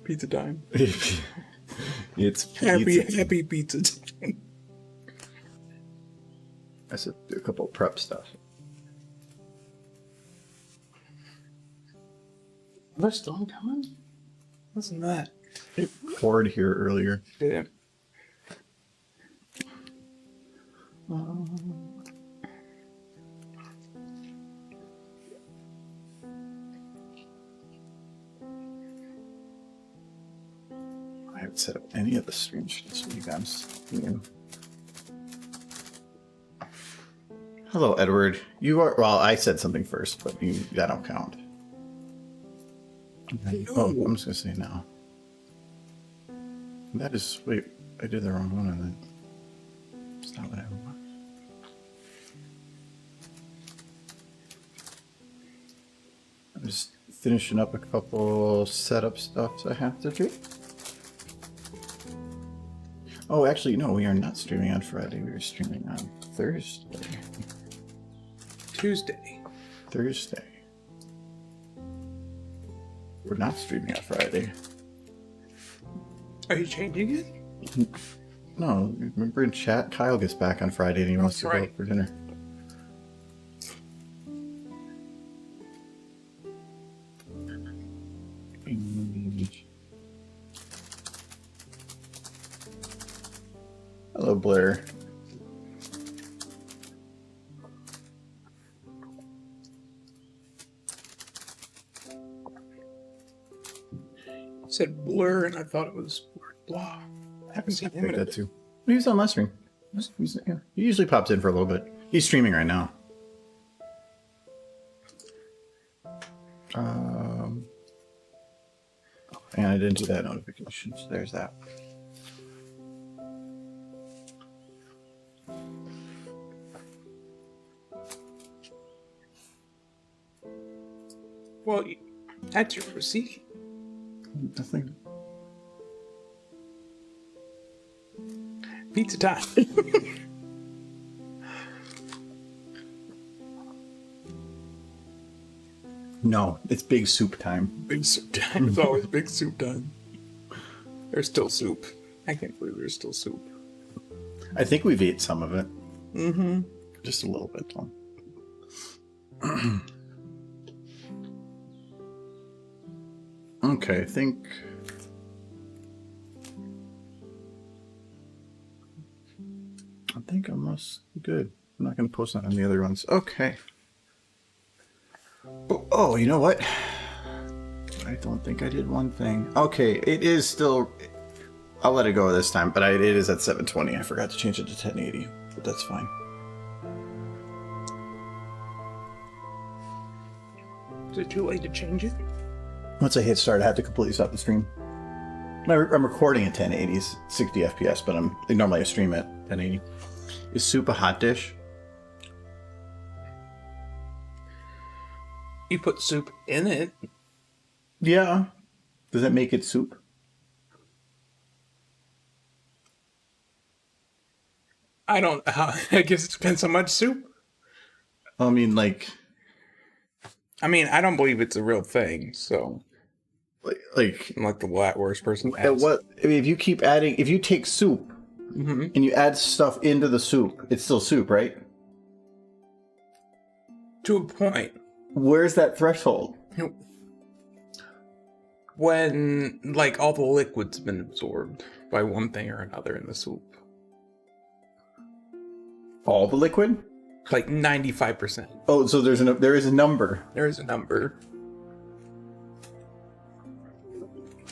Pizza time. It's Happy pizza time. I said do a couple prep stuff. They're still coming? Listen to that. It poured here earlier. Did it? I haven't set up any of the stream sheets for you guys. Hello, Edward. You are, well, I said something first, but that don't count. Oh, I'm just going to say no. That is, wait, I did the wrong one on that. It's not what I want. I'm just finishing up a couple setup stuffs I have to do. Oh, actually, no, we are not streaming on Friday. We are streaming on Thursday. Thursday. We're not streaming on Friday. Are you changing it? No, remember in chat, Kyle gets back on Friday and he wants to go out for dinner. Hello, Blair. You said blur and I thought it was blah. I haven't seen him in that too. He was on last stream. Yeah. He usually pops in for a little bit. He's streaming right now. And I didn't do that notification, so there's that. Well, that's your receipt. Nothing. Pizza time. No, it's big soup time. Big soup time. It's always big soup time. There's still soup. I can't believe there's still soup. I think we've ate some of it. Mm-hmm. Just a little bit, Tom. Okay, I think I must be good. I'm not going to post that on the other ones. Okay. Oh, you know what? I don't think I did one thing. Okay, it is still... I'll let it go this time, but it is at 720. I forgot to change it to 1080, but that's fine. Is it too late to change it? Once I hit start, I have to completely stop the stream. I'm recording at 1080s, 60 FPS, but normally I stream at 1080. Is soup a hot dish? You put soup in it. Yeah. Does that make it soup? I guess it depends how much soup. I mean, like... I don't believe it's a real thing, so... Like I'm like the worst person. If you keep adding... If you take soup, and you add stuff into the soup, it's still soup, right? To a point. Where's that threshold? When, like, all the liquid's been absorbed by one thing or another in the soup. All the liquid? Like 95%. Oh, so there is a number. There is a number.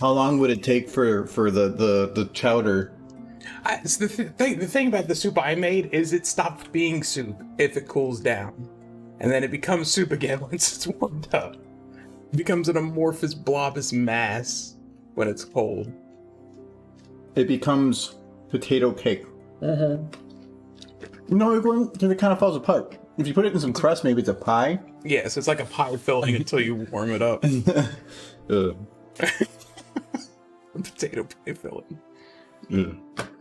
How long would it take for the chowder? The thing about the soup I made is it stops being soup if it cools down. And then it becomes soup again once it's warmed up. It becomes an amorphous, blobous mass when it's cold. It becomes potato cake. Mm-hmm. No, because it kind of falls apart. If you put it in some crust, maybe it's a pie. Yeah, so it's like a pie filling until you warm it up. Potato pie filling.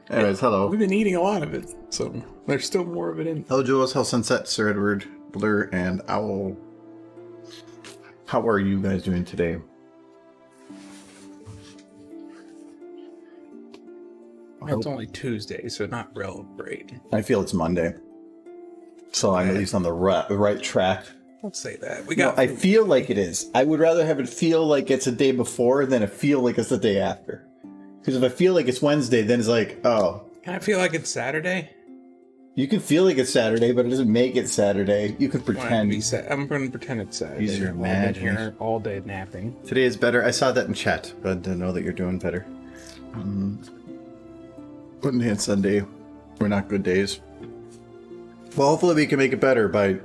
Anyways, hello. We've been eating a lot of it, so there's still more of it in. Hello, Jules. Hell Sunset, Sir Edward, Blur, and Owl. How are you guys doing today? It's only Tuesday, so not real great. I feel it's Monday. So I'm at least on the right track. Don't say that. I feel like it is. I would rather have it feel like it's a day before than it feel like it's the day after. Because if I feel like it's Wednesday, then it's like, oh. Can I feel like it's Saturday? You can feel like it's Saturday, but it doesn't make it Saturday. You can pretend. I'm going to pretend it's Saturday. Use your imagination. I've been here all day napping. Today is better. I saw that in chat. Glad to know that you're doing better. Monday and Sunday were not good days. Well, hopefully we can make it better by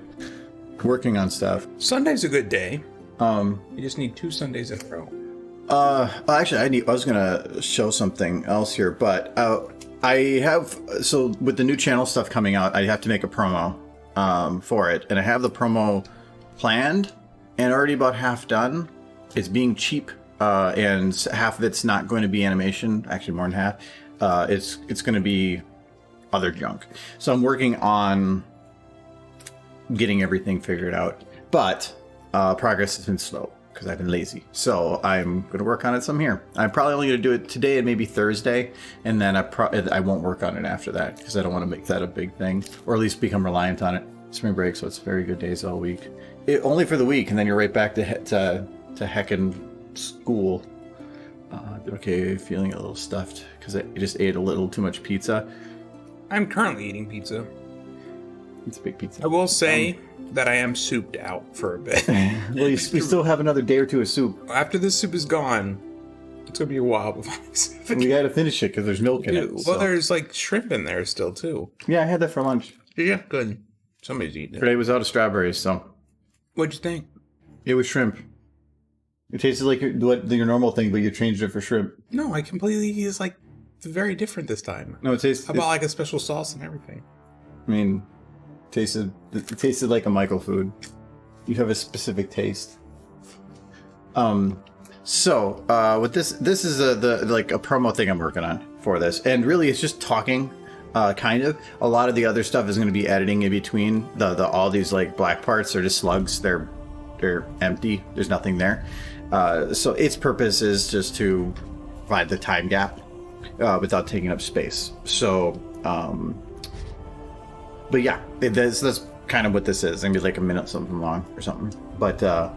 working on stuff. Sunday's a good day. You just need 2 Sundays in a row. Actually, I was gonna show something else here, but I have, so with the new channel stuff coming out, I have to make a promo for it, and I have the promo planned and already about half done. It's being cheap, and half of it's not going to be animation. Actually, more than half. It's going to be other junk. So I'm working on getting everything figured out, but progress has been slow because I've been lazy. So I'm going to work on it some here. I'm probably only going to do it today and maybe Thursday, and then I won't work on it after that because I don't want to make that a big thing, or at least become reliant on it. Spring break, so it's very good days all week. Only for the week, and then you're right back to heckin' school. Okay, feeling a little stuffed because I just ate a little too much pizza. I'm currently eating pizza. It's a big pizza. I will say that I am souped out for a bit. Well, we still have another day or two of soup. After this soup is gone, it's going to be a while before we got to finish it because there's milk in it. Well, so. there's like shrimp in there still, too. Yeah, I had that for lunch. Yeah, good. Somebody's eating it. Today was out of strawberries, so. What'd you think? It was shrimp. It tasted like your normal thing, but you changed it for shrimp. No, it's like very different this time. No, it tastes. How about like a special sauce and everything? I mean, it tasted like a Michael food. You have a specific taste. So with this is a promo thing I'm working on for this, and really it's just talking. Kind of. A lot of the other stuff is going to be editing in between. All these like black parts are just slugs. They're empty. There's nothing there. So its purpose is just to provide the time gap without taking up space. So, but yeah, that's kind of what this is. Maybe like a minute something long or something. But I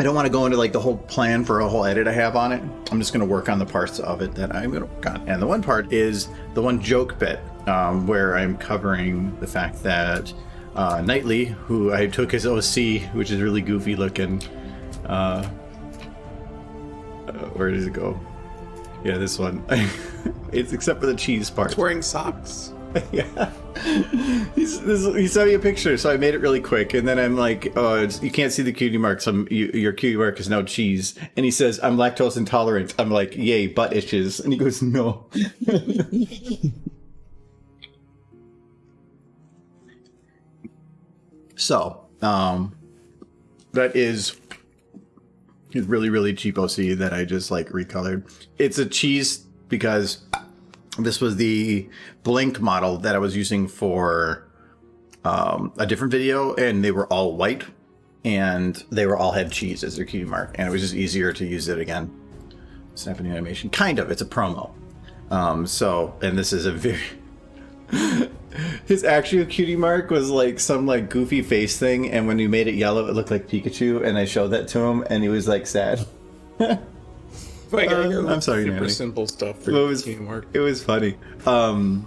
don't want to go into like the whole plan for a whole edit I have on it. I'm just going to work on the parts of it that I'm going to work on. And the one part is the one joke bit where I'm covering the fact that Knightley, who I took his OC, which is really goofy looking. Where does it go? Yeah, this one. It's except for the cheese part. It's wearing socks. Yeah. He sent me a picture, so I made it really quick, and then I'm like, oh, you can't see the cutie mark, so your cutie mark is now cheese. And he says, I'm lactose intolerant. I'm like, yay, butt itches. And he goes, no. So, that is really, really cheap OC that I just like recolored. It's a cheese because this was the Blink model that I was using for a different video, and they were all white, and they were all had cheese as their cutie mark, and it was just easier to use it again. Snapping animation, kind of. It's a promo. And this is a very his actual cutie mark was like some like goofy face thing, and when you made it yellow, it looked like Pikachu, and I showed that to him, and he was like sad. I'm sorry, super Nanny. Simple stuff for teamwork. It was funny. I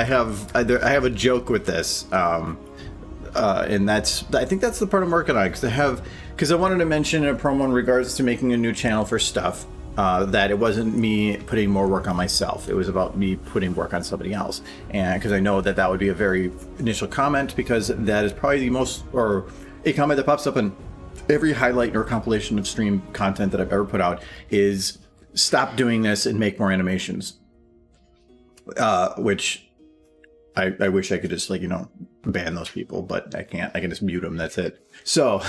have a joke with this, and I think that's the part I'm working on because I wanted to mention in a promo in regards to making a new channel for stuff. That it wasn't me putting more work on myself. It was about me putting work on somebody else. And because I know that would be a very initial comment, because that is probably a comment that pops up in every highlight or compilation of stream content that I've ever put out is stop doing this and make more animations. Which I wish I could just ban those people, but I can't. I can just mute them. That's it. So,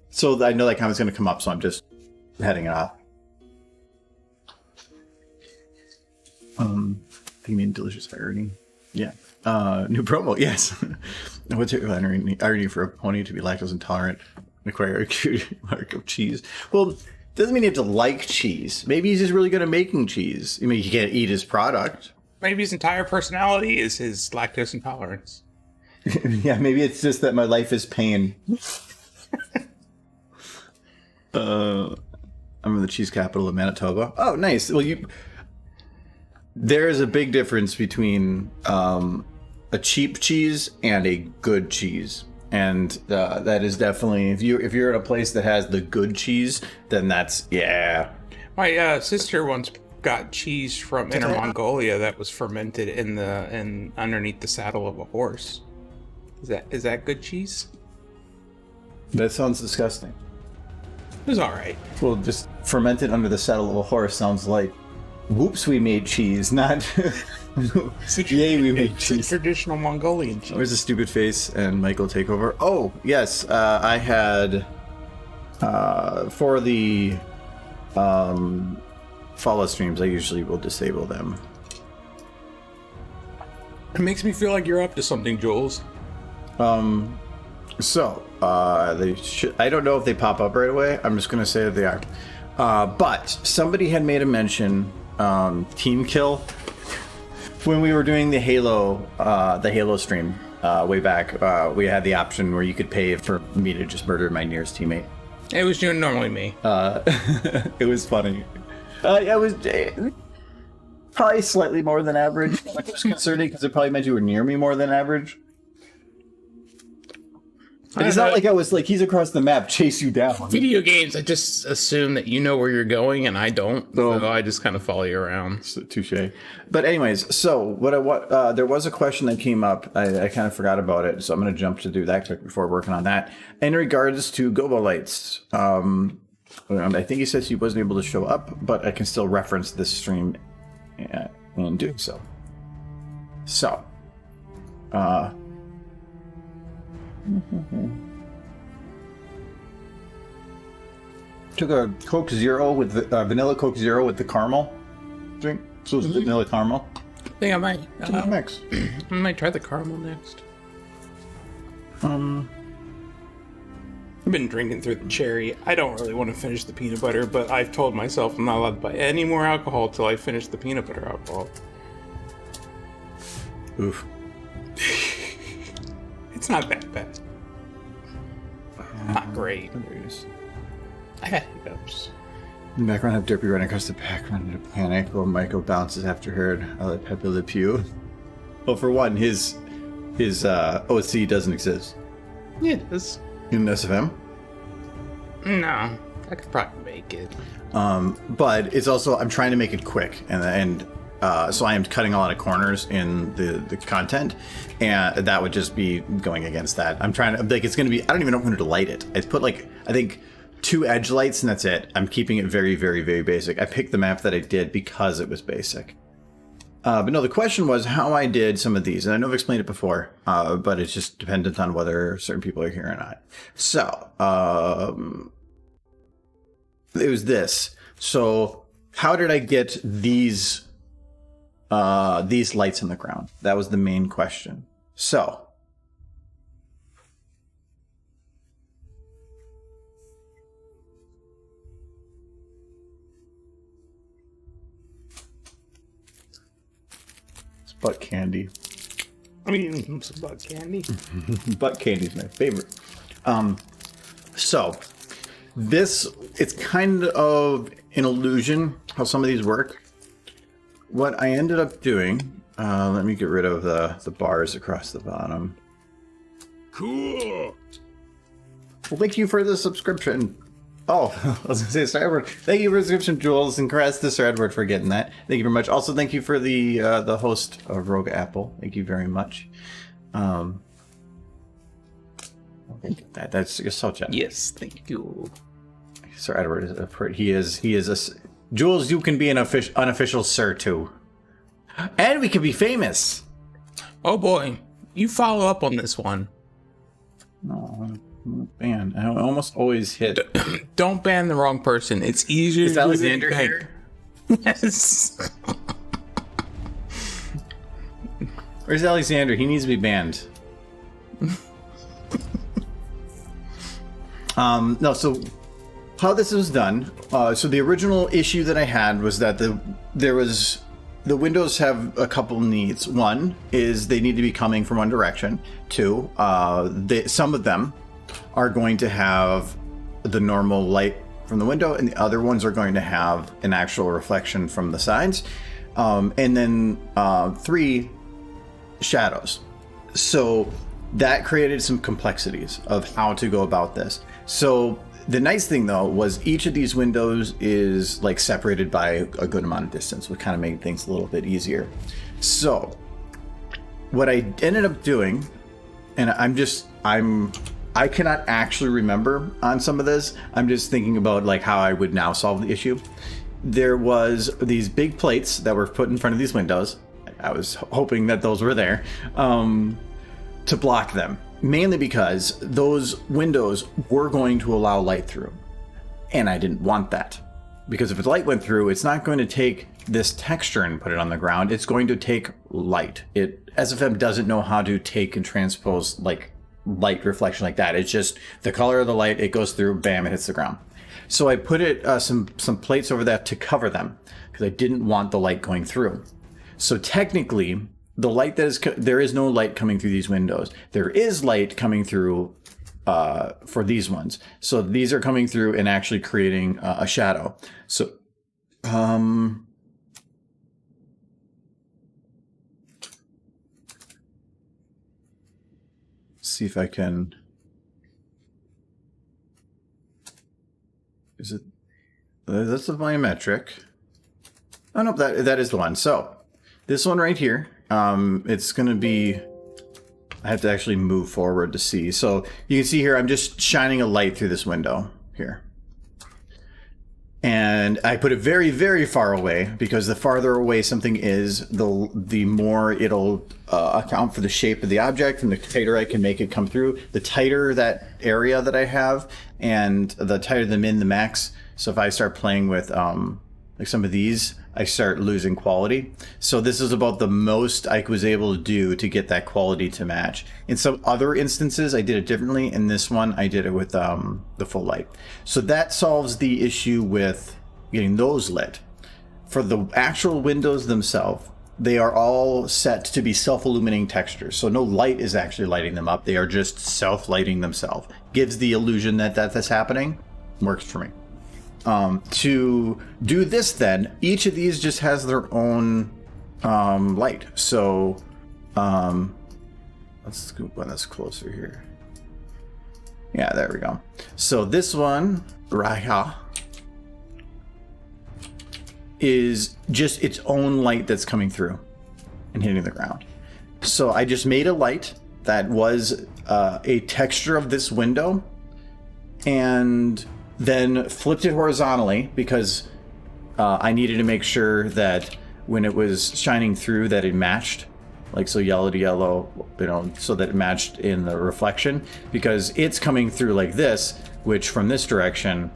so I know that comment's going to come up, so I'm just heading it off. You mean delicious irony? Yeah. New promo, yes. What's your irony for a pony to be lactose intolerant? Acquire a cutie mark of cheese. Well, Doesn't mean you have to like cheese. Maybe he's just really good at making cheese. I mean, you can't eat his product. Maybe his entire personality is his lactose intolerance. Yeah, maybe it's just that my life is pain. I'm in the cheese capital of Manitoba. Oh, nice. Well, there is a big difference between a cheap cheese and a good cheese. And that is definitely, if you're at a place that has the good cheese, then that's, yeah. My sister once got cheese from Inner Mongolia that was fermented in underneath the saddle of a horse. Is that good cheese? That sounds disgusting. It was all right. Well, just fermented under the saddle of a horse sounds like, whoops, we made cheese, not yay, we made cheese. Traditional Mongolian cheese. Where's the stupid face and Michael take over? Oh, yes, I had for the follow streams, I usually will disable them. It makes me feel like you're up to something, Jules. So, they should, I don't know if they pop up right away. I'm just going to say that they are. But somebody had made a mention, Team Kill, when we were doing the Halo stream way back. We had the option where you could pay for me to just murder my nearest teammate. It was normally me. It was funny. It was probably slightly more than average. It was concerning because it probably meant you were near me more than average. It's not like I was like, he's across the map, chase you down. Video games, I just assume that you know where you're going and I don't. So I just kind of follow you around. Touche. But anyways, so there was a question that came up. I kind of forgot about it, so I'm going to jump to do that quick before working on that. In regards to Gobo Lights, I think he says he wasn't able to show up, but I can still reference this stream in doing so. So, took a Coke Zero with the vanilla Coke Zero with the caramel drink. So it's vanilla caramel. I think I might. It's a good mix. I might try the caramel next. I've been drinking through the cherry. I don't really want to finish the peanut butter, but I've told myself I'm not allowed to buy any more alcohol till I finish the peanut butter alcohol. Oof. It's not that bad. Not great. I had hiccups. In the background, have Derpy running across the background in a panic while Michael bounces after heard Pepe Le Pew. Well, for one, his OC doesn't exist. Yeah, it does. In SFM? No, I could probably make it. But it's also, I'm trying to make it quick, and so I am cutting a lot of corners in the content, and that would just be going against that. I'm trying to, like, it's going to be, I don't even know when to light it. I put, like, I think 2 edge lights and that's it. I'm keeping it very, very, very basic. I picked the map that I did because it was basic. But no, the question was how I did some of these, and I know I've explained it before, but it's just dependent on whether certain people are here or not. So, it was this. So, how did I get these lights in the ground? That was the main question. So, it's butt candy. I'm eating some butt candy. Butt candy's my favorite. So, it's kind of an illusion how some of these work. What I ended up doing, let me get rid of the bars across the bottom. Cool. Well, thank you for the subscription. Oh, I was going to say Sir Edward. Thank you for the subscription, Jules, and congrats to Sir Edward for getting that. Thank you very much. Also, thank you for the host of Rogue Apple. Thank you very much. That's you're so generous. Yes, thank you. Sir Edward is he is a Jules. You can be an unofficial sir too, and we can be famous. Oh boy, you follow up on this one. No, man, I almost always hit. Don't ban the wrong person. It's easier. Is Alexander to here? Yes. Where's Alexander? He needs to be banned. No, so how this was done. So the original issue that I had was that the windows have a couple needs. One is they need to be coming from one direction. Two, some of them are going to have the normal light from the window, and the other ones are going to have an actual reflection from the sides. And then 3, shadows. So that created some complexities of how to go about this. So the nice thing though was each of these windows is like separated by a good amount of distance, which kind of made things a little bit easier. So what I ended up doing, and I cannot actually remember on some of this. I'm just thinking about like how I would now solve the issue. There was these big plates that were put in front of these windows. I was hoping that those were there to block them, mainly because those windows were going to allow light through. And I didn't want that, because if the light went through, it's not going to take this texture and put it on the ground. It's going to take light. SFM doesn't know how to take and transpose like light reflection like that. It's just the color of the light, it goes through, bam, it hits the ground. So I put some plates over that to cover them because I didn't want the light going through. So technically, the light there is no light coming through these windows. There is light coming through for these ones. So these are coming through and actually creating a shadow. So see if I can. Is it? That's the volumetric. Oh no, that is the one. So this one right here, it's going to be. I have to actually move forward to see. So you can see here, I'm just shining a light through this window here. And I put it very, very far away, because the farther away something is, the more it'll account for the shape of the object, and the tighter I can make it come through. The tighter that area that I have, and the tighter the min, the max. So if I start playing with like some of these, I start losing quality. So this is about the most I was able to do to get that quality to match. In some other instances, I did it differently. In this one, I did it with the full light. So that solves the issue with getting those lit. For the actual windows themselves, they are all set to be self-illuminating textures. So no light is actually lighting them up. They are just self-lighting themselves. Gives the illusion that that's happening. Works for me. To do this then, each of these just has their own light. So let's scoop one that's closer here. Yeah, there we go. So this one, Raya, is just its own light that's coming through and hitting the ground. So I just made a light that was a texture of this window, and then flipped it horizontally because I needed to make sure that when it was shining through that it matched, like so yellow to yellow, so that it matched in the reflection, because it's coming through like this, which from this direction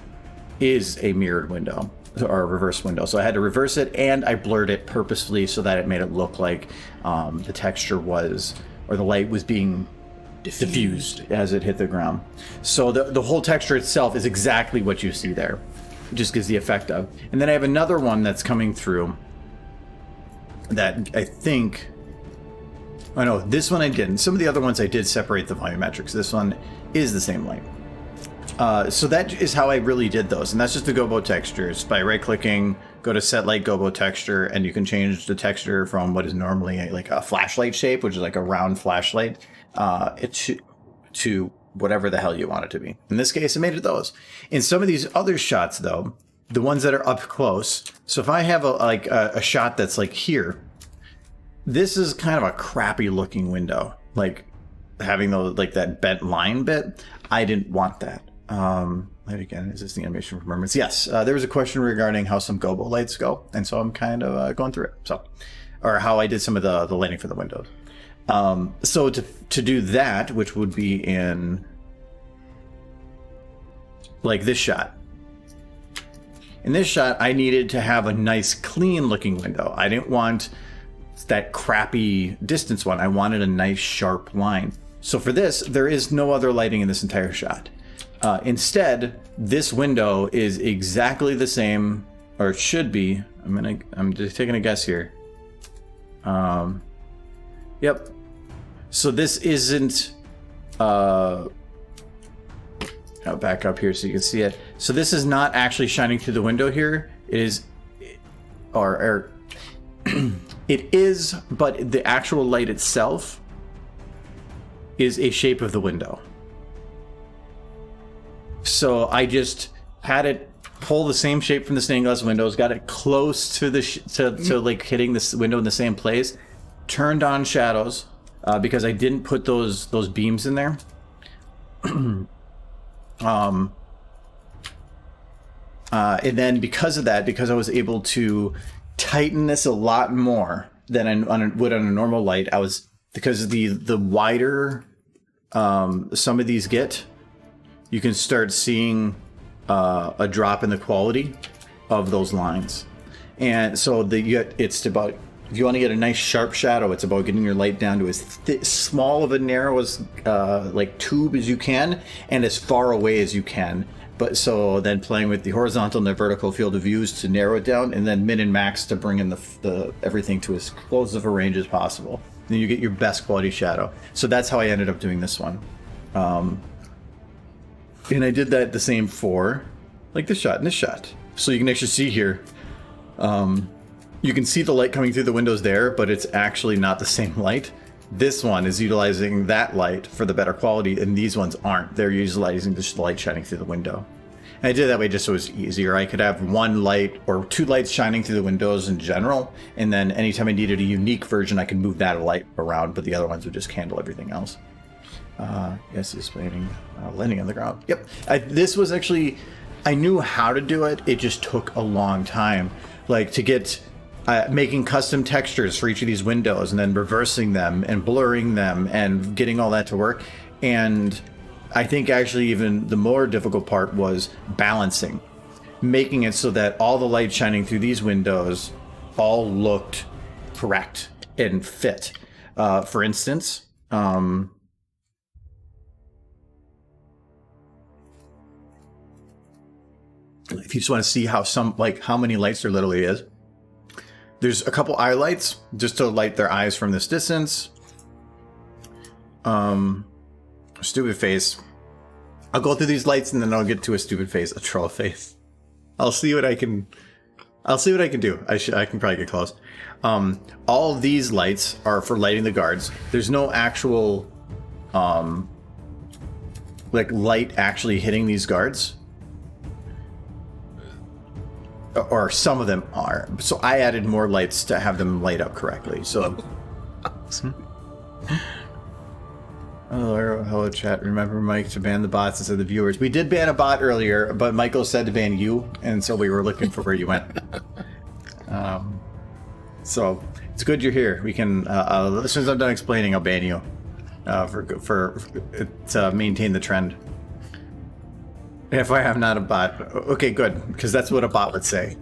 is a mirrored window or a reverse window. So I had to reverse it, and I blurred it purposefully so that it made it look like the texture was, or the light was being diffused as it hit the ground. So the whole texture itself is exactly what you see there. It just gives the effect of. And then I have another one that's coming through that I think, oh no, this one I didn't. Some of the other ones I did separate the volumetrics. This one is the same light. So that is how I really did those. And that's just the Gobo Textures. By right-clicking, go to Set Light Gobo Texture, and you can change the texture from what is normally like a flashlight shape, which is like a round flashlight, to whatever the hell you want it to be. In this case, I made it those. In some of these other shots, though, the ones that are up close, so if I have a shot that's like here, this is kind of a crappy looking window, like having those, like that bent line bit. I didn't want that. Maybe again, is this the animation from Mermaids? Yes, there was a question regarding how some Gobo lights go, and so I'm kind of going through it. So, or how I did some of the lighting for the windows. So to do that, which would be in like this shot. In this shot, I needed to have a nice clean looking window. I didn't want that crappy distance one. I wanted a nice sharp line. So for this, there is no other lighting in this entire shot. Instead, this window is exactly the same, or it should be. I'm just taking a guess here. Yep. So this isn't. I'll back up here so you can see it. So this is not actually shining through the window here. It is, or it is, but the actual light itself is a shape of the window. So I just had it pull the same shape from the stained glass windows, got it close to the to like hitting this window in the same place, turned on shadows because I didn't put those beams in there. And then because of that, because I was able to tighten this a lot more than I would on a normal light, because the wider some of these get, you can start seeing a drop in the quality of those lines. And so it's about, if you want to get a nice sharp shadow, it's about getting your light down to as small of a narrow as like tube as you can and as far away as you can. But so then playing with the horizontal and the vertical field of views to narrow it down, and then min and max to bring in the everything to as close of a range as possible. Then you get your best quality shadow. So that's how I ended up doing this one. And I did that the same for like this shot and this shot. So you can actually see here, you can see the light coming through the windows there, but it's actually not the same light. This one is utilizing that light for the better quality, and these ones aren't. They're utilizing just the light shining through the window. And I did it that way just so it was easier. I could have one light or two lights shining through the windows in general, and then anytime I needed a unique version, I could move that light around, but the other ones would just handle everything else. Yes, displaying landing on the ground. Yep. This was actually, I knew how to do it. It just took a long time, like to get making custom textures for each of these windows, and then reversing them and blurring them and getting all that to work. And I think actually even the more difficult part was balancing, making it so that all the light shining through these windows all looked correct and fit. For instance, if you just want to see how how many lights there literally is, there's a couple eye lights just to light their eyes from this distance. Stupid face. I'll go through these lights and then I'll get to a stupid face, a troll face. I'll see what I can do. I can probably get close. All of these lights are for lighting the guards. There's no actual like light actually hitting these guards. Or some of them are. So I added more lights to have them light up correctly. So, hello chat. Remember, Mike, to ban the bots instead of the viewers. We did ban a bot earlier, but Michael said to ban you, and so we were looking for where you went. So it's good you're here. We can, as soon as I'm done explaining, I'll ban you to maintain the trend. If I am not a bot. Okay, good, because that's what a bot would say.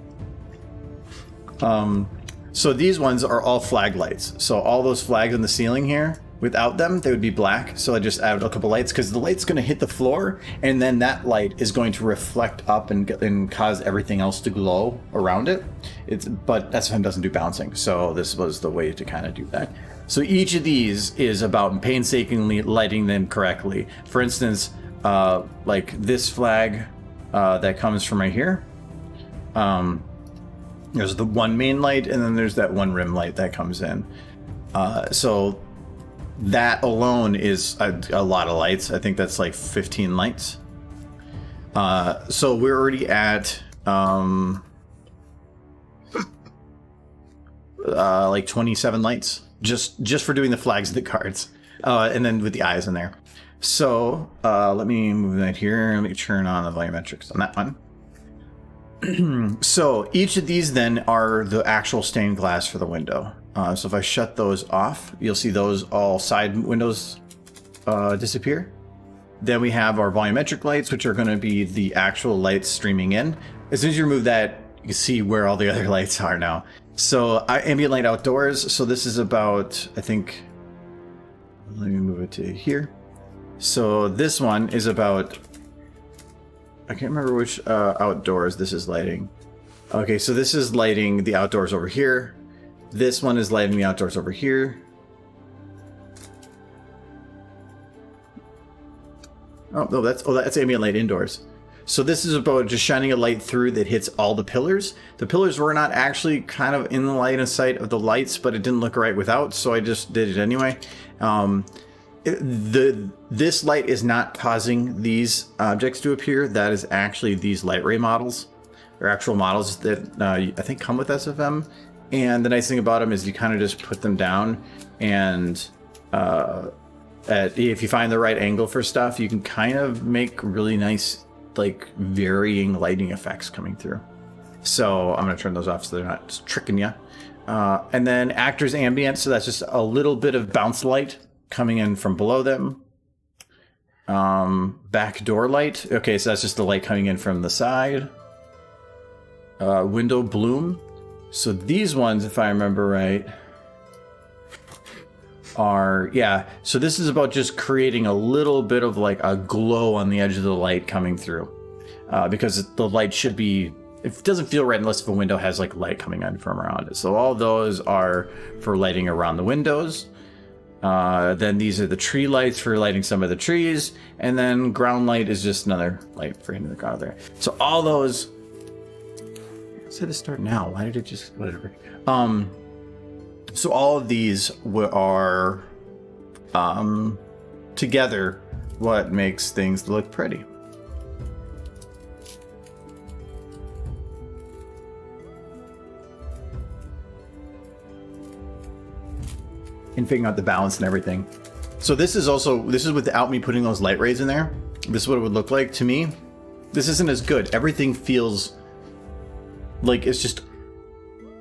So these ones are all flag lights. So all those flags in the ceiling here, without them, they would be black. So I just added a couple lights, because the light's going to hit the floor, and then that light is going to reflect up and cause everything else to glow around it. But that's when it doesn't do bouncing. So this was the way to kind of do that. So each of these is about painstakingly lighting them correctly. For instance, like this flag that comes from right here. There's the one main light, and then there's that one rim light that comes in. So that alone is a lot of lights. I think that's like 15 lights. So we're already at like 27 lights just for doing the flags of the cards, and then with the eyes in there. So let me move that here. Let me turn on the volumetrics on that one. So each of these then are the actual stained glass for the window. So if I shut those off, you'll see those all side windows disappear. Then we have our volumetric lights, which are going to be the actual lights streaming in. As soon as you remove that, you can see where all the other lights are now. So ambient light outdoors. So this is about, I think, let me move it to here. So this one is about I can't remember which outdoors this is lighting. Okay, so this is lighting the outdoors over here. This one is lighting the outdoors over here. Oh, no, that's ambient light indoors. So this is about just shining a light through that hits all the pillars. The pillars were not actually kind of in the line of sight of the lights, but it didn't look right without, so I just did it anyway. This light is not causing these objects to appear. That is actually these light ray models. They're actual models that I think come with SFM. And the nice thing about them is you kind of just put them down, and if you find the right angle for stuff, you can kind of make really nice, like, varying lighting effects coming through. So I'm going to turn those off so they're not just tricking you. And then actors ambient, so that's just a little bit of bounce light coming in from below them. Backdoor light. Okay, so that's just the light coming in from the side. Window bloom. So these ones, if I remember right, are, yeah, so this is about just creating a little bit of like a glow on the edge of the light coming through, because the light should be, it doesn't feel right unless if a window has like light coming in from around it. So all those are for lighting around the windows. Then these are the tree lights for lighting some of the trees, and then ground light is just another light for hitting the ground there. So all those, I said to start now, why did it just, whatever. So all of these are together what makes things look pretty. And figuring out the balance and everything. So this is without me putting those light rays in there. This is what it would look like to me. This isn't as good. Everything feels like it's just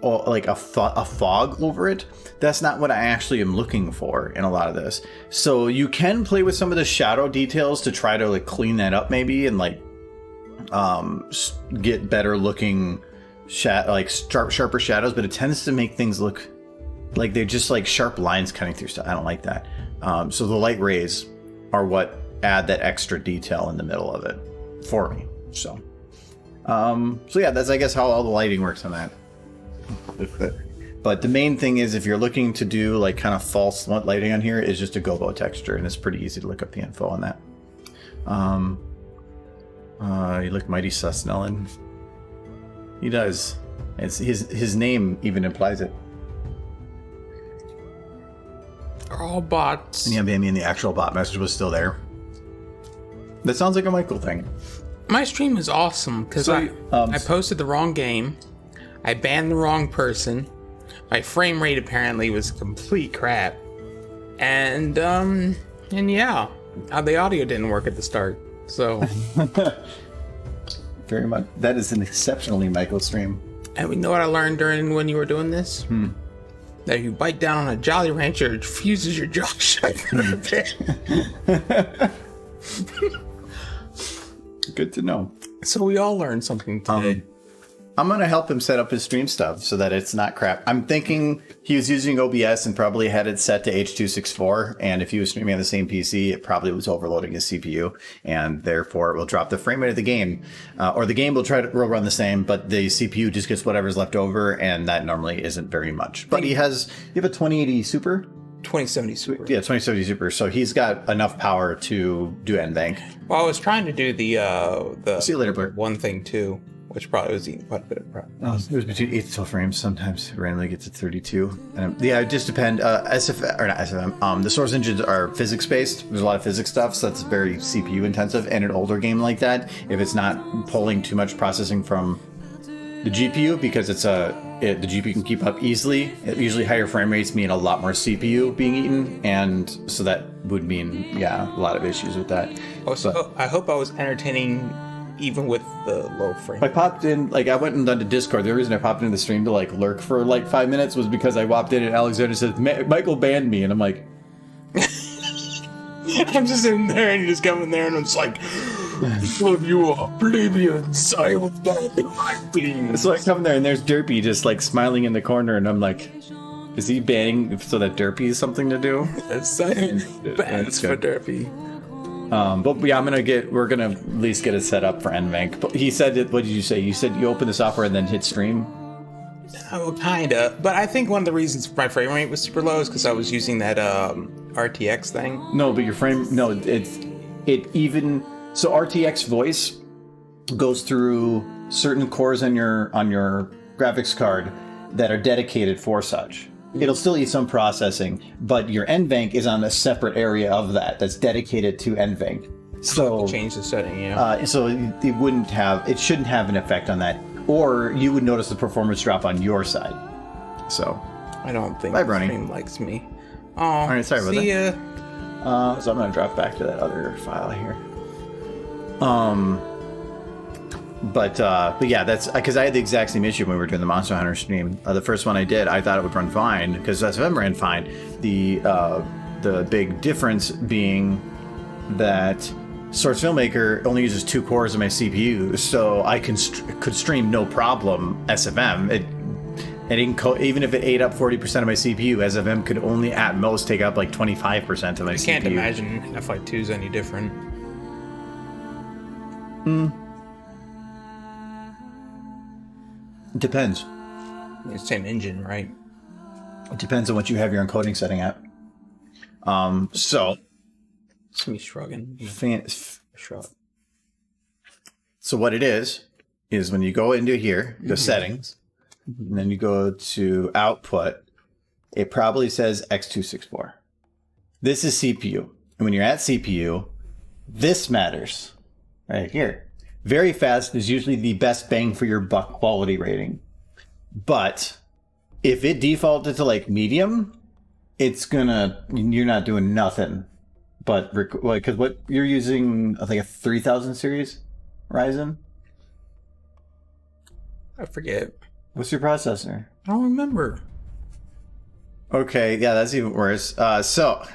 like a fog over it. That's not what I actually am looking for in a lot of this. So you can play with some of the shadow details to try to like clean that up maybe, and like get better looking sharper shadows, but it tends to make things look like they're just like sharp lines cutting through stuff. I don't like that. So the light rays are what add that extra detail in the middle of it for me. So yeah, that's I guess how all the lighting works on that. But the main thing is, if you're looking to do like kind of false lighting on here, is just a Gobo texture, and it's pretty easy to look up the info on that. You look mighty sus, Nellen. He does. It's his name even implies it. All bots. And yeah, I mean the actual bot message was still there. That sounds like a Michael thing. My stream is awesome because I posted the wrong game. I banned the wrong person. My frame rate apparently was complete crap. And yeah, the audio didn't work at the start. So very much. That is an exceptionally Michael stream. And we know what I learned when you were doing this? That if you bite down on a Jolly Rancher, it fuses your jaw shut. Good to know. So we all learned something today. I'm going to help him set up his stream stuff so that it's not crap. I'm thinking he was using OBS and probably had it set to H.264. And if he was streaming on the same PC, it probably was overloading his CPU. And therefore, it will drop the frame rate of the game. Or the game will run the same, but the CPU just gets whatever's left over. And that normally isn't very much. But you have a 2080 Super? 2070 Super. Yeah, 2070 Super. So he's got enough power to do NVENC. Well, I was trying to do the see you later, Blair. One thing too, which probably was eating quite a bit of prep. It was between 8 to 12 frames. Sometimes it randomly gets to 32. And yeah, it just depends. SFM or not SFM. The source engines are physics based. There's a lot of physics stuff, so that's very CPU intensive. And an older game like that, if it's not pulling too much processing from the GPU, because the GPU can keep up easily. Usually higher frame rates mean a lot more CPU being eaten, and so that would mean, yeah, a lot of issues with that. Oh, so I hope I was entertaining even with the low frame. I popped in, I went and done to Discord. The reason I popped into the stream to lurk for 5 minutes was because I walked in and Alexander said, Michael banned me, and I'm like... I'm just in there, and you just come in there, and I'm just like... you are plebeians, I will ban my beans. So I come there, and there's Derpy just smiling in the corner, and I'm like, is he banning so that Derpy is something to do? Yes, bans for Derpy. But yeah, we're gonna at least get it set up for NVENC. But he said that, what did you say? You said you open the software and then hit stream? Oh, kinda. But I think one of the reasons my frame rate was super low is because I was using that RTX thing. No, but your frame, no, so RTX voice goes through certain cores on your graphics card that are dedicated for such. It'll still eat some processing, but your NVENC is on a separate area of that's dedicated to NVENC. So change the setting, yeah. So it shouldn't have an effect on that, or you would notice the performance drop on your side. So I don't think the stream likes me. Oh, all right, sorry about that. See ya. So I'm gonna drop back to that other file here. But yeah, that's because I had the exact same issue when we were doing the Monster Hunter stream. The first one I did, I thought it would run fine because SFM ran fine. The big difference being that Source Filmmaker only uses 2 cores of my CPU, so I could stream no problem SFM. Even if it ate up 40% of my CPU, SFM could only at most take up like 25% of my CPU. I can't imagine FI2 is any different. It depends. It's the same engine, right? It depends on what you have your encoding setting at. So It's me shrugging. Shrug. So what it is when you go into here, you go settings, and then you go to output, it probably says X264. This is CPU. And when you're at CPU, this matters right here. Very fast is usually the best bang for your buck quality rating. But if it defaulted to like medium, you're not doing nothing. But because what you're using, I think a 3000 series Ryzen? I forget. What's your processor? I don't remember. Okay, yeah, that's even worse. So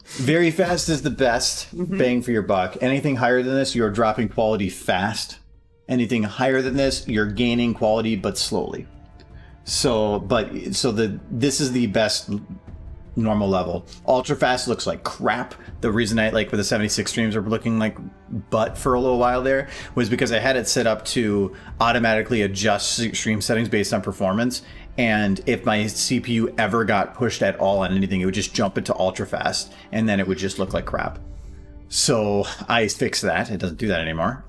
very fast is the best bang for your buck. Anything higher than this, you're dropping quality fast. Anything higher than this, you're gaining quality but slowly. This is the best normal level. Ultra fast looks like crap. The reason I with the 76 streams are looking like butt for a little while there was because I had it set up to automatically adjust stream settings based on performance. And if my CPU ever got pushed at all on anything, it would just jump into ultra fast and then it would just look like crap. So I fixed that. It doesn't do that anymore.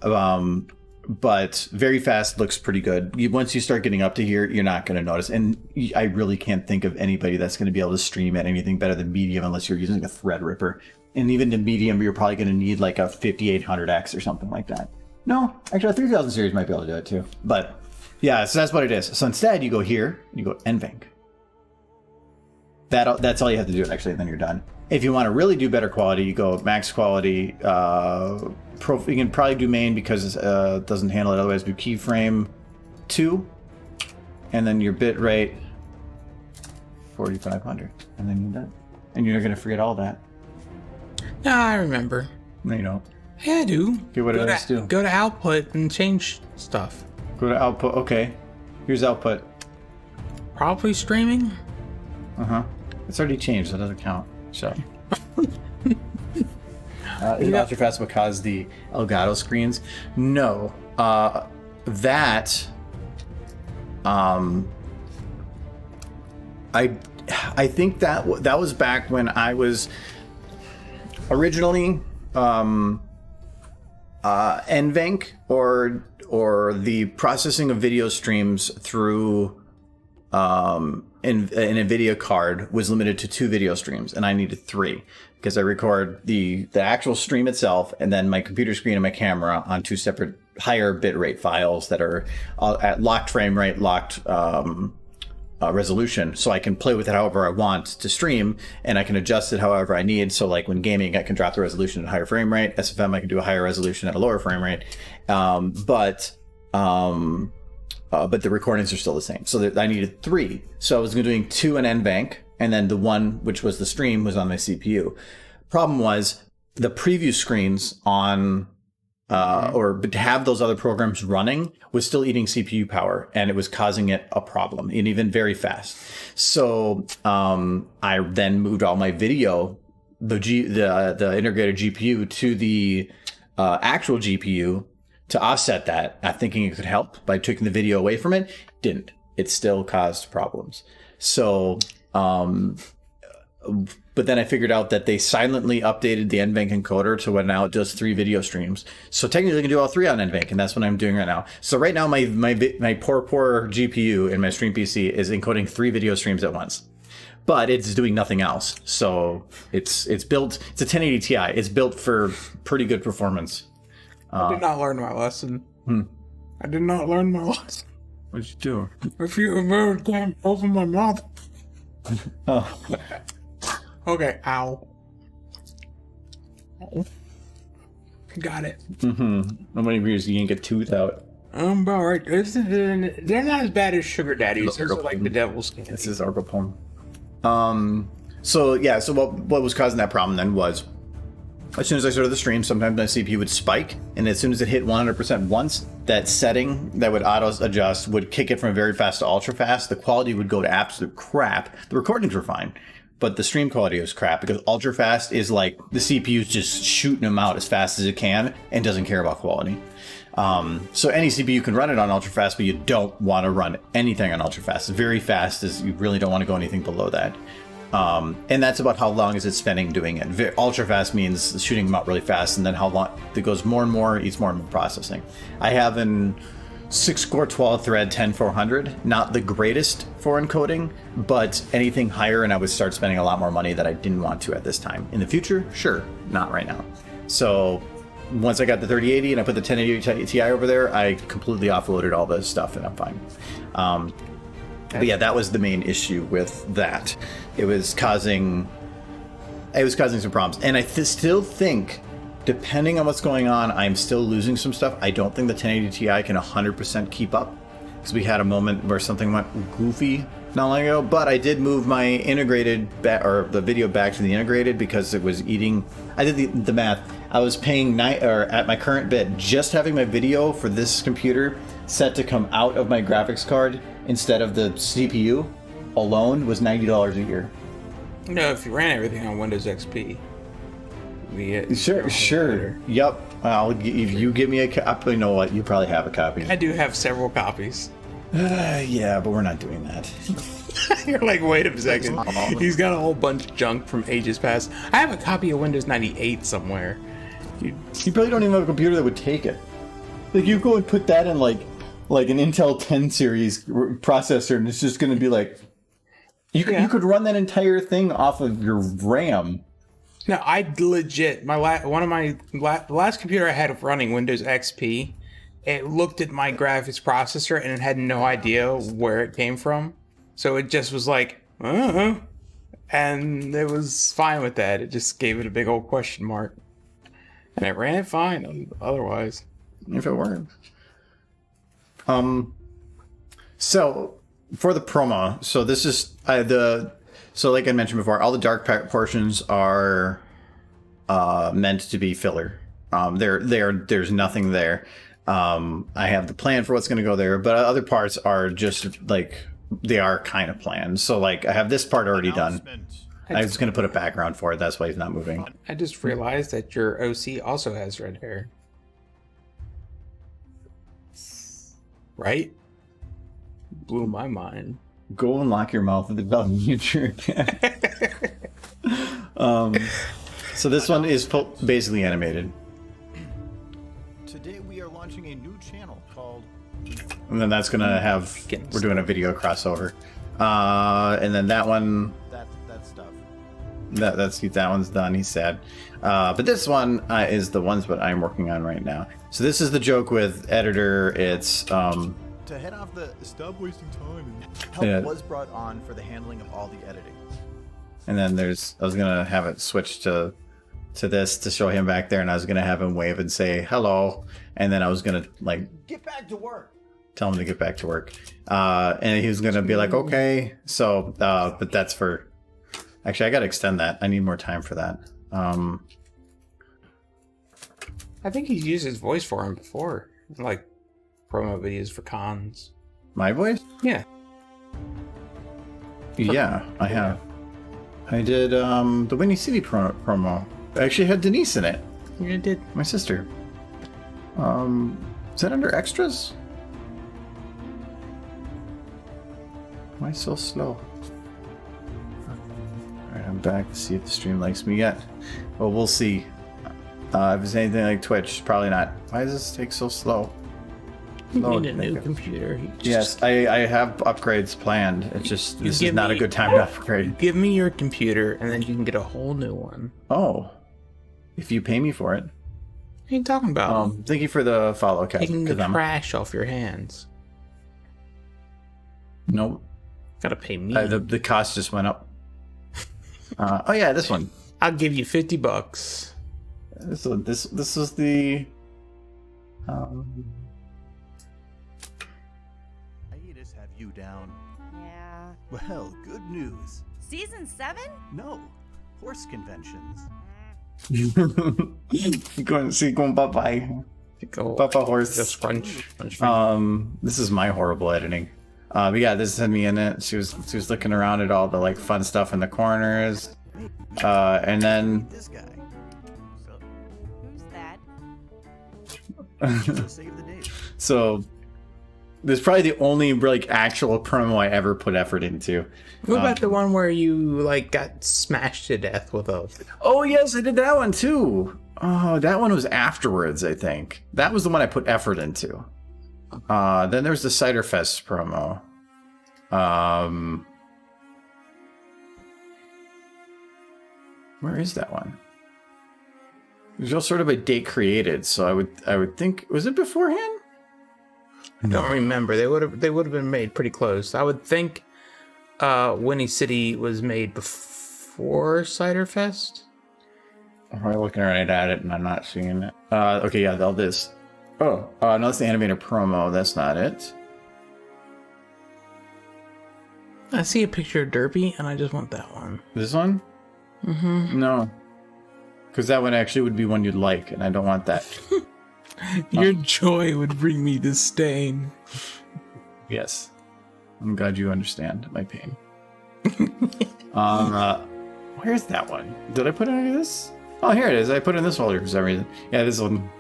But very fast looks pretty good. Once you start getting up to here, you're not going to notice. And I really can't think of anybody that's going to be able to stream at anything better than medium unless you're using a Threadripper. And even to medium, you're probably going to need like a 5800X or something like that. No, actually a 3000 series might be able to do it too. But yeah, so that's what it is. So instead, you go here, you go NVENC. That's all you have to do, actually, and then you're done. If you want to really do better quality, you go max quality. You can probably do main because it doesn't handle it. Otherwise, do keyframe 2, and then your bit rate 4500, and then you're done. And you're not going to forget all that. No, I remember. No, you don't. Yeah, I do. Okay, what did I just do? Go to output and change stuff. Go to output. Okay. Here's output. Probably streaming. It's already changed. So it doesn't count. So. Is ultra fast what caused the Elgato screens? No. I think that was back when I was originally NVENC or the processing of video streams through an NVIDIA card was limited to 2 video streams, and I needed 3 because I record the actual stream itself and then my computer screen and my camera on 2 separate higher bitrate files that are at locked frame rate, locked resolution, so I can play with it however I want to stream, and I can adjust it however I need. So like when gaming, I can drop the resolution at a higher frame rate. SFM, I can do a higher resolution at a lower frame rate. But the recordings are still the same. So I needed 3. So I was doing 2 in NVENC, and then the one, which was the stream, was on my CPU. Problem was the preview screens on, to have those other programs running was still eating CPU power, and it was causing it a problem, and even very fast. So I then moved all my video the integrated GPU to the actual GPU to offset that, thinking it could help by taking the video away from it. Didn't. It still caused problems. So, but then I figured out that they silently updated the NVENC encoder to where now it does 3 video streams. So technically I can do all 3 on NVENC, and that's what I'm doing right now. So right now my poor GPU in my stream PC is encoding 3 video streams at once. But it's doing nothing else. So it's built, it's a 1080 Ti. It's built for pretty good performance. I did not learn my lesson. I did not learn my lesson. What'd you do? If you ever can't open my mouth. Oh. Okay, ow. Got it. How many years you can get tooth out? About right. They're not as bad as sugar daddies. Those are like the devil's candy. This is Argopone. So what was causing that problem then was, as soon as I started the stream, sometimes my CPU would spike, and as soon as it hit 100% once, that setting that would auto adjust would kick it from very fast to ultra fast. The quality would go to absolute crap. The recordings were fine, but the stream quality was crap because ultra fast is like the CPU's just shooting them out as fast as it can and doesn't care about quality. So any CPU can run it on ultra fast, but you don't want to run anything on ultra fast. Very fast is you really don't want to go anything below that. And that's about how long is it spending doing it. Ultra fast means shooting them out really fast, and then how long it goes more and more, eats more and more processing. I have an 6-core 12-thread 10400, not the greatest for encoding, but anything higher and I would start spending a lot more money that I didn't want to at this time. In the future, sure, not right now. So once I got the 3080 and I put the 1080 Ti over there, I completely offloaded all the stuff and I'm fine. But yeah, that was the main issue with that. It was causing some problems. And I still think, depending on what's going on, I'm still losing some stuff. I don't think the 1080 Ti can 100% keep up, because we had a moment where something went goofy not long ago. But I did move my integrated the video back to the integrated because it was eating. I did the math. I was paying at my current bit, just having my video for this computer set to come out of my graphics card instead of the CPU alone was $90 a year. You know, if you ran everything on Windows XP, sure. Yep. If you give me a copy, you know what? You probably have a copy. I do have several copies. Yeah, but we're not doing that. You're like, wait a second. He's got a whole bunch of junk from ages past. I have a copy of Windows 98 somewhere. You probably don't even have a computer that would take it. Like, you go and put that in like an Intel 10 series processor, and it's just going to be like, you could run that entire thing off of your RAM. No, I legit, the last computer I had running Windows XP, it looked at my graphics processor and it had no idea where it came from. So it just was like, and it was fine with that. It just gave it a big old question mark. And it ran it fine otherwise. If it worked. So for the promo, so this is so like I mentioned before, all the dark portions are meant to be filler. There's nothing there. I have the plan for what's going to go there, but other parts are just like, they are kind of planned. So like I have this part already done. I was going to put a background for it. That's why he's not moving. I just realized that your OC also has red hair. Right? Blew my mind. Go and lock your mouth at the future. So this one is basically animated. Today we are launching a new channel called... And then that's gonna have... We're doing a video crossover. And then that one... That stuff. That one's done. He's sad. But this one is the ones that I'm working on right now. So this is the joke with editor. It's... to head off the stop wasting time. Help was brought on for the handling of all the editing. And then I was gonna have it switch to this to show him back there, and I was gonna have him wave and say hello, and then I was gonna like get back to work. Tell him to get back to work, and he was gonna be like okay. So, but that's for. Actually, I gotta extend that. I need more time for that. I think he's used his voice for him before, like promo videos for cons. My voice? Yeah. Yeah, I have. I did the Windy City promo. I actually had Denise in it. You did. My sister. Is that under extras? Why so slow? Alright, I'm back to see if the stream likes me yet. Well, we'll see. If it's anything like Twitch, probably not. Why does this take so slow? You need a new computer. Yes, I have upgrades planned. It's just, this is not a good time to upgrade. Give me your computer, and then you can get a whole new one. Oh. If you pay me for it. What are you talking about? Thank you for the follow, Kevin. Taking the trash off your hands. Nope. Gotta pay me. The cost just went up. Oh yeah, this one. I'll give you $50. So this was the. Hiatus have you down. Yeah. Well, good news. Season 7? No, horse conventions. Going bye-bye. Papa horse. Just crunch. This is my horrible editing. But yeah, this had me in it. She was looking around at all the like fun stuff in the corners. And then This guy. So, Who's that? save the date. so this is probably the only like actual promo I ever put effort into. What about the one where you like got smashed to death with a? Oh yes, I did that one too. Oh, that one was afterwards, I think. That was the one I put effort into. Then there's the Ciderfest promo. Where is that one? There's also sort of a date created, so I would think, was it beforehand? I don't remember. They would have been made pretty close. I would think Windy City was made before Ciderfest. I'm probably looking right at it and I'm not seeing it. Okay, yeah, all this. Oh, no, that's the animated promo. That's not it. I see a picture of Derpy, and I just want that one. This one? Mm-hmm. No. Because that one actually would be one you'd like, and I don't want that. Your joy would bring me disdain. Yes. I'm glad you understand my pain. Where's that one? Did I put any of this? Oh, here it is. I put it in this folder for some reason. Yeah, this one.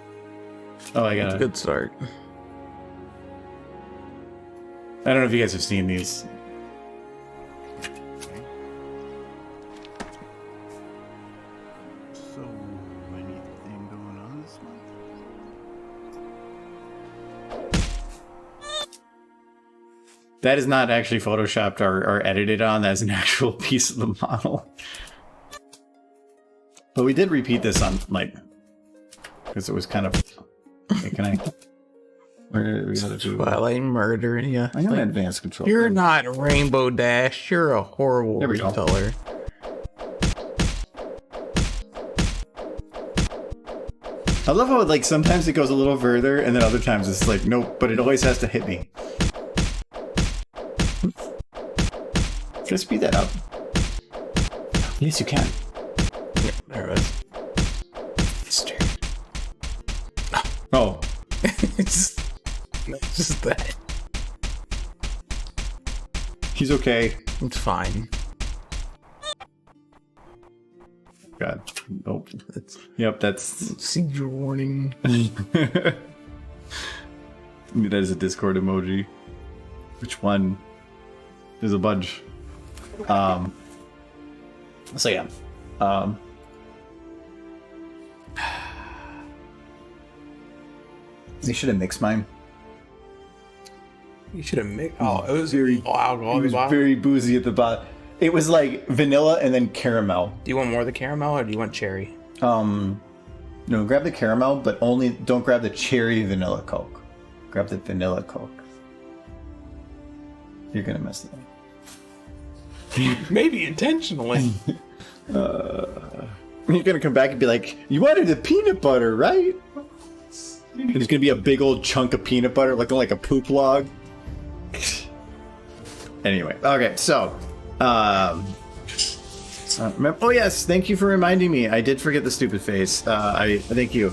Oh, I got That's a good start. I don't know if you guys have seen these. So, anything going on this month? That is not actually photoshopped or edited on. That's an actual piece of the model. But we did repeat this on, like, because it was kind of... Hey, can I... Where we gotta do... Twilight murdering you. I am advanced control. You're not Rainbow Dash. You're a horrible There we go. reteller. I love how, like, sometimes it goes a little further, and then other times it's like, nope, but it always has to hit me. Can I speed that up? Yes, you can. Yep, there it was. Oh. it's just that. He's okay. It's fine. God. Nope. It's Yep, that's... seizure warning. That is a Discord emoji. Which one? There's a bunch. So yeah. They should have mixed mine. You should have mixed. Oh, it was very alcohol. It was very boozy at the bottom. It was like vanilla and then caramel. Do you want more of the caramel or do you want cherry? No, grab the caramel, but only don't grab the cherry vanilla Coke. Grab the vanilla Coke. You're gonna mess it up. Maybe intentionally. You're gonna come back and be like, "You wanted the peanut butter, right?" And there's gonna be a big old chunk of peanut butter looking like a poop log. Anyway, okay, so, oh yes, thank you for reminding me. I did forget the stupid face. I thank you.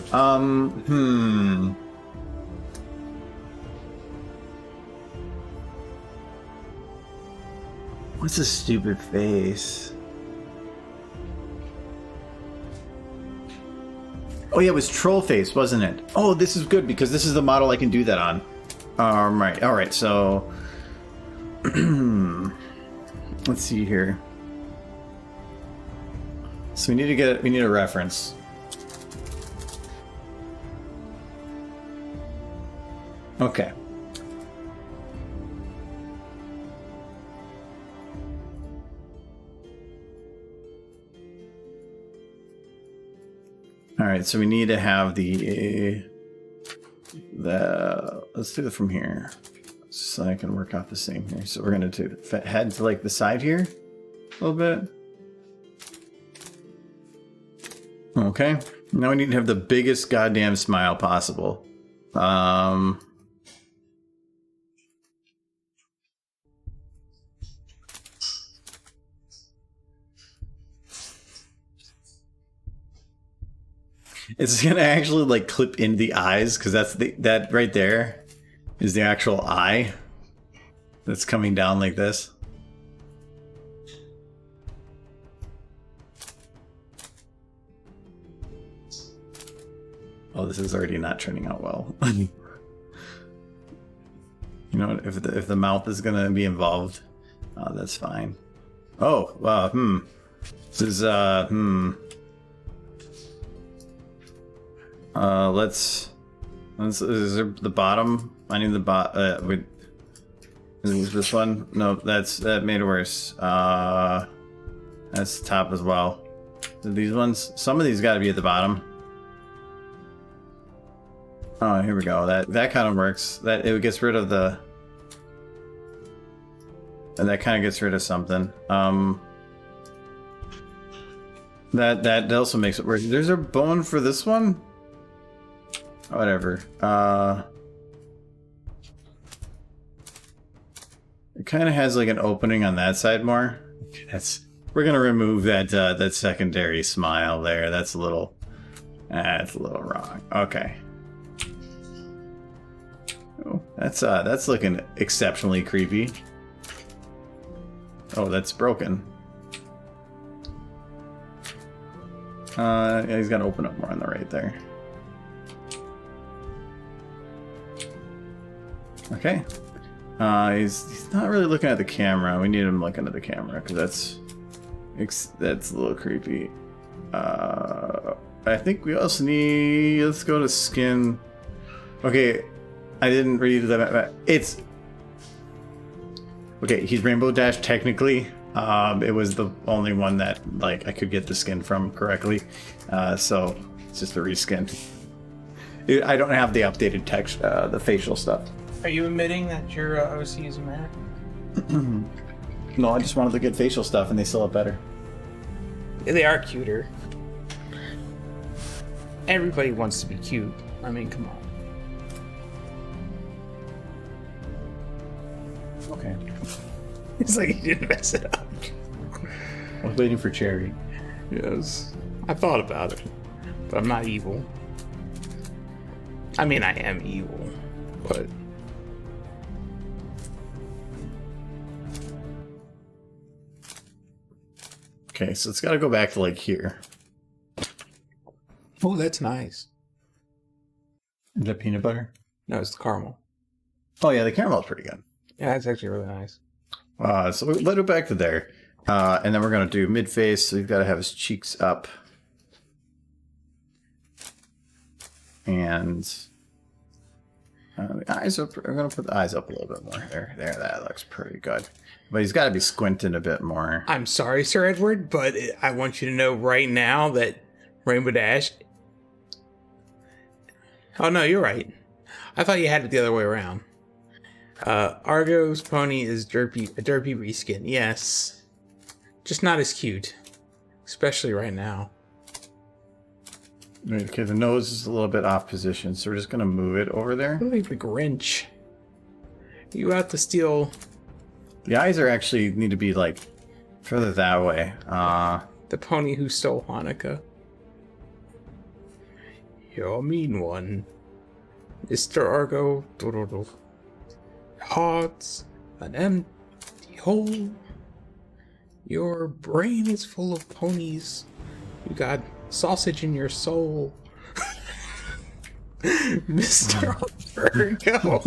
What's a stupid face? Oh yeah, it was troll face, wasn't it? Oh, this is good because this is the model I can do that on. Right. All right. So let's see here. So we need a reference. Okay. All right, so we need to have the let's do it from here, so I can work out the same here. So we're gonna do head to like the side here, a little bit. Okay, now we need to have the biggest goddamn smile possible. It's gonna actually like clip into the eyes because that right there is the actual eye that's coming down like this. Oh, this is already not turning out well. You know, if the mouth is gonna be involved, that's fine. Oh, this is is there the bottom? I need the bottom. Is this one? No, that made it worse. That's the top as well. These ones, some of these got to be at the bottom. Oh, here we go. That kind of works. That it gets rid of the. And that kind of gets rid of something. That also makes it work. There's a bone for this one. Whatever. It kind of has like an opening on that side more. We're gonna remove that secondary smile there. That's a little wrong. Okay. Oh, that's looking exceptionally creepy. Oh, that's broken. Yeah, he's got to open up more on the right there. Okay. He's not really looking at the camera. We need him looking at the camera because that's a little creepy. I think we also need. Let's go to skin. Okay, I didn't read that. It's okay. He's Rainbow Dash technically. It was the only one that like I could get the skin from correctly. So it's just a reskin. I don't have the updated text, the facial stuff. Are you admitting that your OC is a Mac? No, I just wanted the good facial stuff, and they still look better. Yeah, they are cuter. Everybody wants to be cute. I mean, come on. Okay. It's like you didn't mess it up. I was waiting for Cherry. Yes. I thought about it. But I'm not evil. I mean, I am evil. But... Okay, so it's got to go back to like here. Oh, that's nice. Is that peanut butter? No, it's the caramel. Oh yeah, the caramel's pretty good. Yeah, that's actually really nice. So we let it back to there. And then we're going to do mid-face. So we've got to have his cheeks up. And the eyes up. We're going to put the eyes up a little bit more. There, that looks pretty good. But he's got to be squinting a bit more. I'm sorry, Sir Edward, but I want you to know right now that Rainbow Dash... Oh, no, you're right. I thought you had it the other way around. Argo's pony is a derpy reskin. Yes. Just not as cute. Especially right now. Right, okay, the nose is a little bit off position, so we're just going to move it over there. Like the Grinch. You out to steal... The eyes are actually need to be like further that way. The pony who stole Hanukkah. You're a mean one. Mr. Argo. Heart's an empty hole. Your brain is full of ponies. You got sausage in your soul. Mr. Virgo.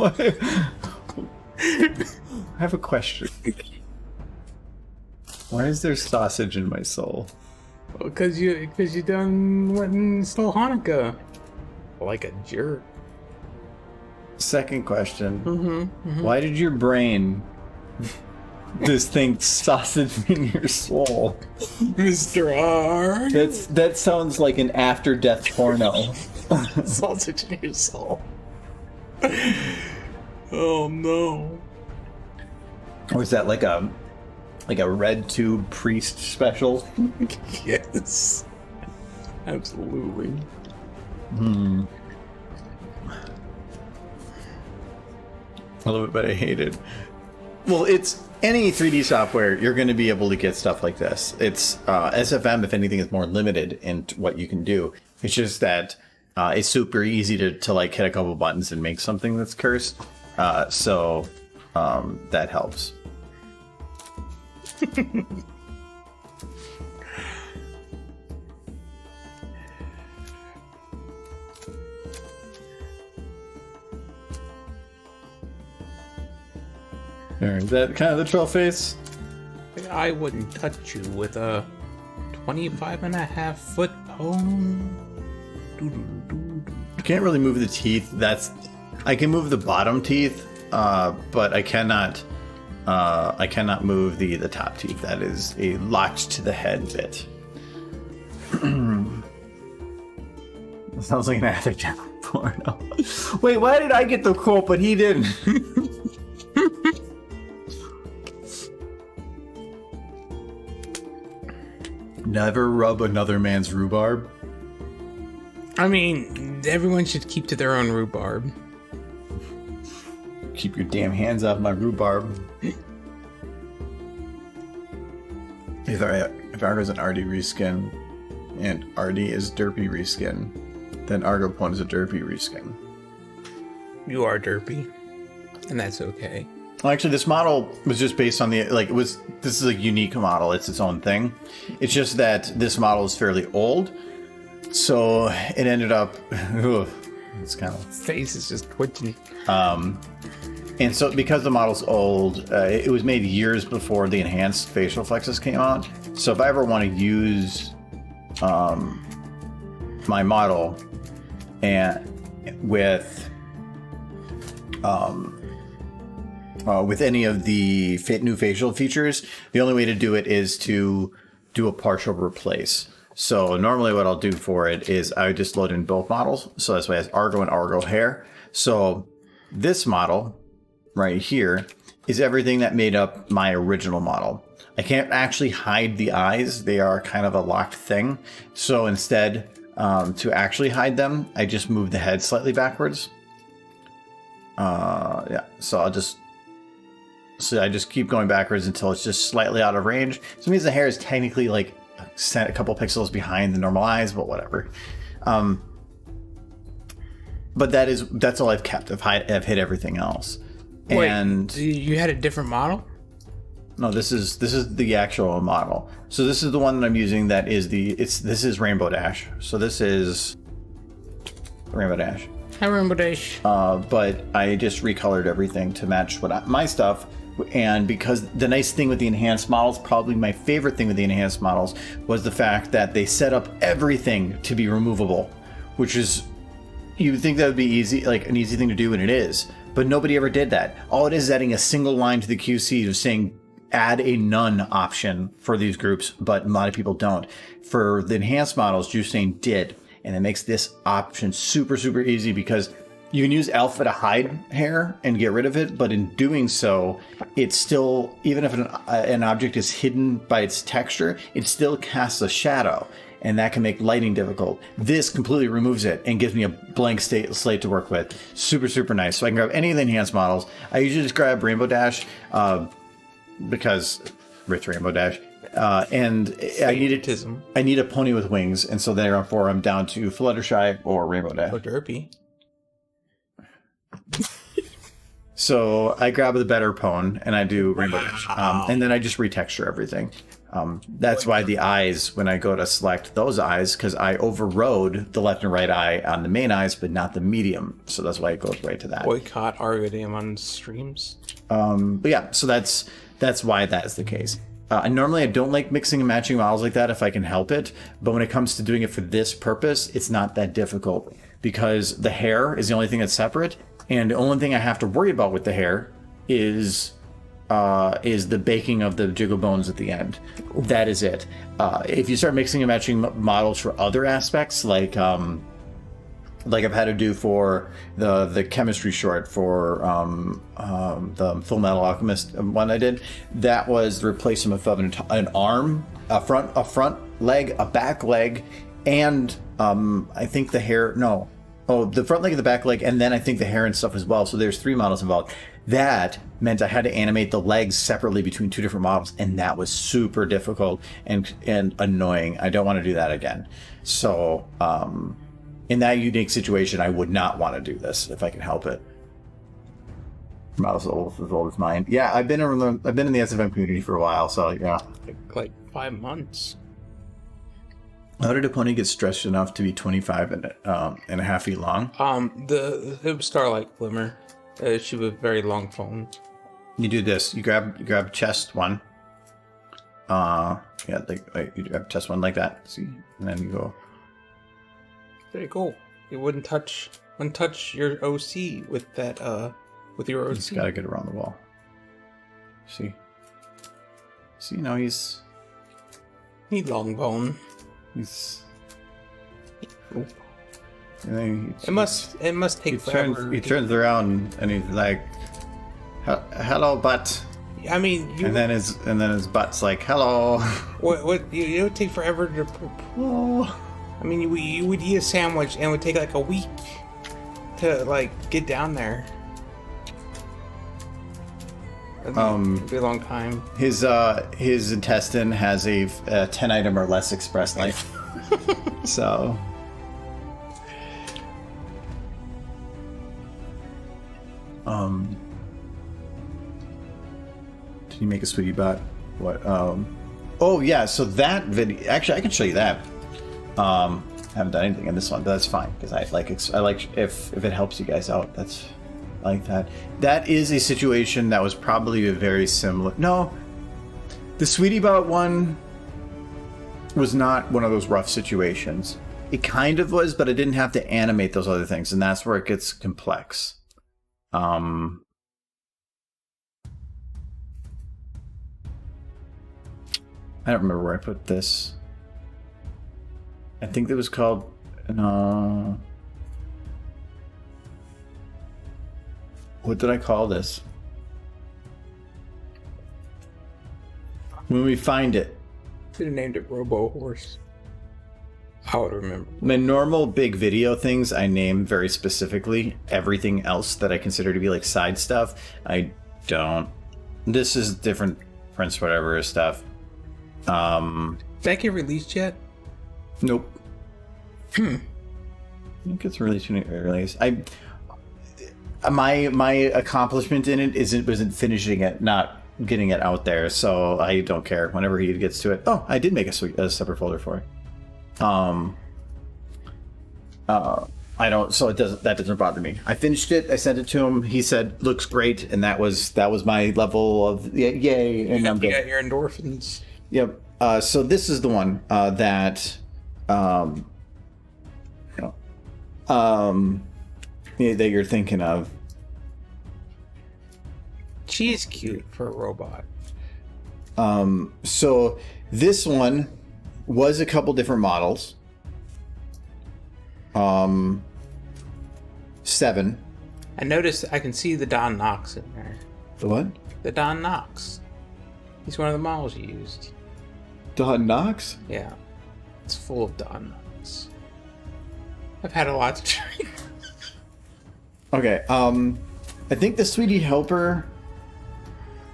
I have a question. Why is there sausage in my soul? Because you done went and stole Hanukkah. Like a jerk. Second question. Why did your brain just think sausage in your soul? Mr. R. That sounds like an after-death porno. Sausage in your soul. Oh no. Or is that like a red tube priest special? Yes. Absolutely. I love it, but I hate it. Well, it's any 3D software, you're going to be able to get stuff like this. It's SFM, if anything, is more limited in what you can do. It's just that it's super easy to like hit a couple buttons and make something that's cursed. So that helps. There, is that kind of the troll face? I wouldn't touch you with a 25.5-foot bone. I can't really move the teeth. I can move the bottom teeth, but I cannot move the top teeth. That is a locked to the head bit. That sounds like an addict porno. Wait, why did I get the quote but he didn't? Never rub another man's rhubarb. I mean, everyone should keep to their own rhubarb. Keep your damn hands off my rhubarb. If Argo's an Artie reskin and Artie is Derpy reskin, then Argopone is a Derpy reskin. You are derpy, and that's okay. Well, actually, this model was just based on this is a unique model. It's its own thing. It's just that this model is fairly old. So it ended up, it's kind of... Face is just twitching. And so because the model's old, it was made years before the enhanced facial flexes came out. So if I ever want to use my model and with any of the new facial features, the only way to do it is to do a partial replace. So normally what I'll do for it is I just load in both models. So that's why it has Argo and Argo hair. So this model right here is everything that made up my original model. I can't actually hide the eyes. They are kind of a locked thing. So instead, to actually hide them, I just move the head slightly backwards. Yeah, so I just keep going backwards until it's just slightly out of range. So it means the hair is technically like set a couple pixels behind the normal eyes, but whatever. But that's all I've kept. I've hit everything else. Wait, And you had a different model? no, this is the actual model. So this is the one that I'm using. This is Rainbow Dash. So this is Rainbow Dash. Hi, Rainbow Dash. But I just recolored everything to match my stuff. And because the nice thing with the enhanced models, probably my favorite thing with the enhanced models, was the fact that they set up everything to be removable, which is, you would think that would be easy, like an easy thing to do, and it is. But nobody ever did that. All it is adding a single line to the QC of saying add a none option for these groups, but a lot of people don't. For the enhanced models, Jusane did, and it makes this option super, super easy because you can use alpha to hide hair and get rid of it, but in doing so, it's still, even if an object is hidden by its texture, it still casts a shadow, and that can make lighting difficult. This completely removes it and gives me a blank slate to work with. Super, super nice. So I can grab any of the enhanced models. I usually just grab Rainbow Dash because Rich Rainbow Dash. And I need a pony with wings, and so therefore I'm down to Fluttershy or Rainbow Dash. Or derpy. So I grab the better pwn and I do rainbow dash. And then I just retexture everything. That's why the eyes, when I go to select those eyes, because I overrode the left and right eye on the main eyes, but not the medium. So that's why it goes right to that. Boycott RODM on streams. But yeah, so that's why that is the case. Normally I don't like mixing and matching models like that if I can help it, but when it comes to doing it for this purpose, it's not that difficult because the hair is the only thing that's separate, and the only thing I have to worry about with the hair is the baking of the jiggle bones at the end. That is it. If you start mixing and matching models for other aspects, like I've had to do for the chemistry short for the Full Metal Alchemist one I did, that was the replacement of an arm, a front leg, a back leg, and I think the hair. No, the front leg and the back leg, and then I think the hair and stuff as well. So there's 3 models involved. That meant I had to animate the legs separately between 2 different models, and that was super difficult and annoying. I don't want to do that again. So. In that unique situation, I would not want to do this if I can help it. Model's as old as mine. Yeah, I've been in the SFM community for a while, so yeah. Like 5 months. How did a pony get stretched enough to be 25 and a half feet long? It was Starlight Glimmer. She was very long phone. You do this. You grab chest one. You grab chest one like that. See, and then you go. Very cool. It wouldn't touch your OC with that with your OC. You just gotta get around the wall. See, now he's long bone. He's. Oop. And then It must take forever. He turns around and he's like, "Hello, butt." I mean, and then his butt's like, "Hello." What? It would take forever to. Oh. I mean, you would eat a sandwich and it would take like a week to like get down there. It'd be a long time. His intestine has a 10 item or less express life. So. Did you make a sweetie bot? What? Oh yeah. So that video. Actually, I can show you that. Haven't done anything in this one, but that's fine because I like if it helps you guys out. That's I like that. That is a situation that was probably a very similar. No, the Sweetie Bot one was not one of those rough situations. It kind of was, but I didn't have to animate those other things, and that's where it gets complex. I don't remember where I put this. I think it was called. What did I call this? When we find it. Should have named it Robo Horse. I would remember. My normal big video things I name very specifically. Everything else that I consider to be like side stuff, I don't. This is different Prince whatever stuff. Did that get released yet? Nope. I think it's released when it released. My accomplishment in it wasn't finishing it, not getting it out there. So I don't care. Whenever he gets to it, I did make a separate folder for it. I don't. So that doesn't bother me. I finished it. I sent it to him. He said looks great, and that was my level of yay. And I'm good. You got your endorphins. Yep. So this is the one that that you're thinking of. She is cute for a robot. So this one was a couple different models. 7. I noticed I can see the Don Knox in there. The what? The Don Knox. He's one of the models you used. Don Knox? Yeah. It's full of Don Knox. I've had a lot to drink. Okay, I think the Sweetie Helper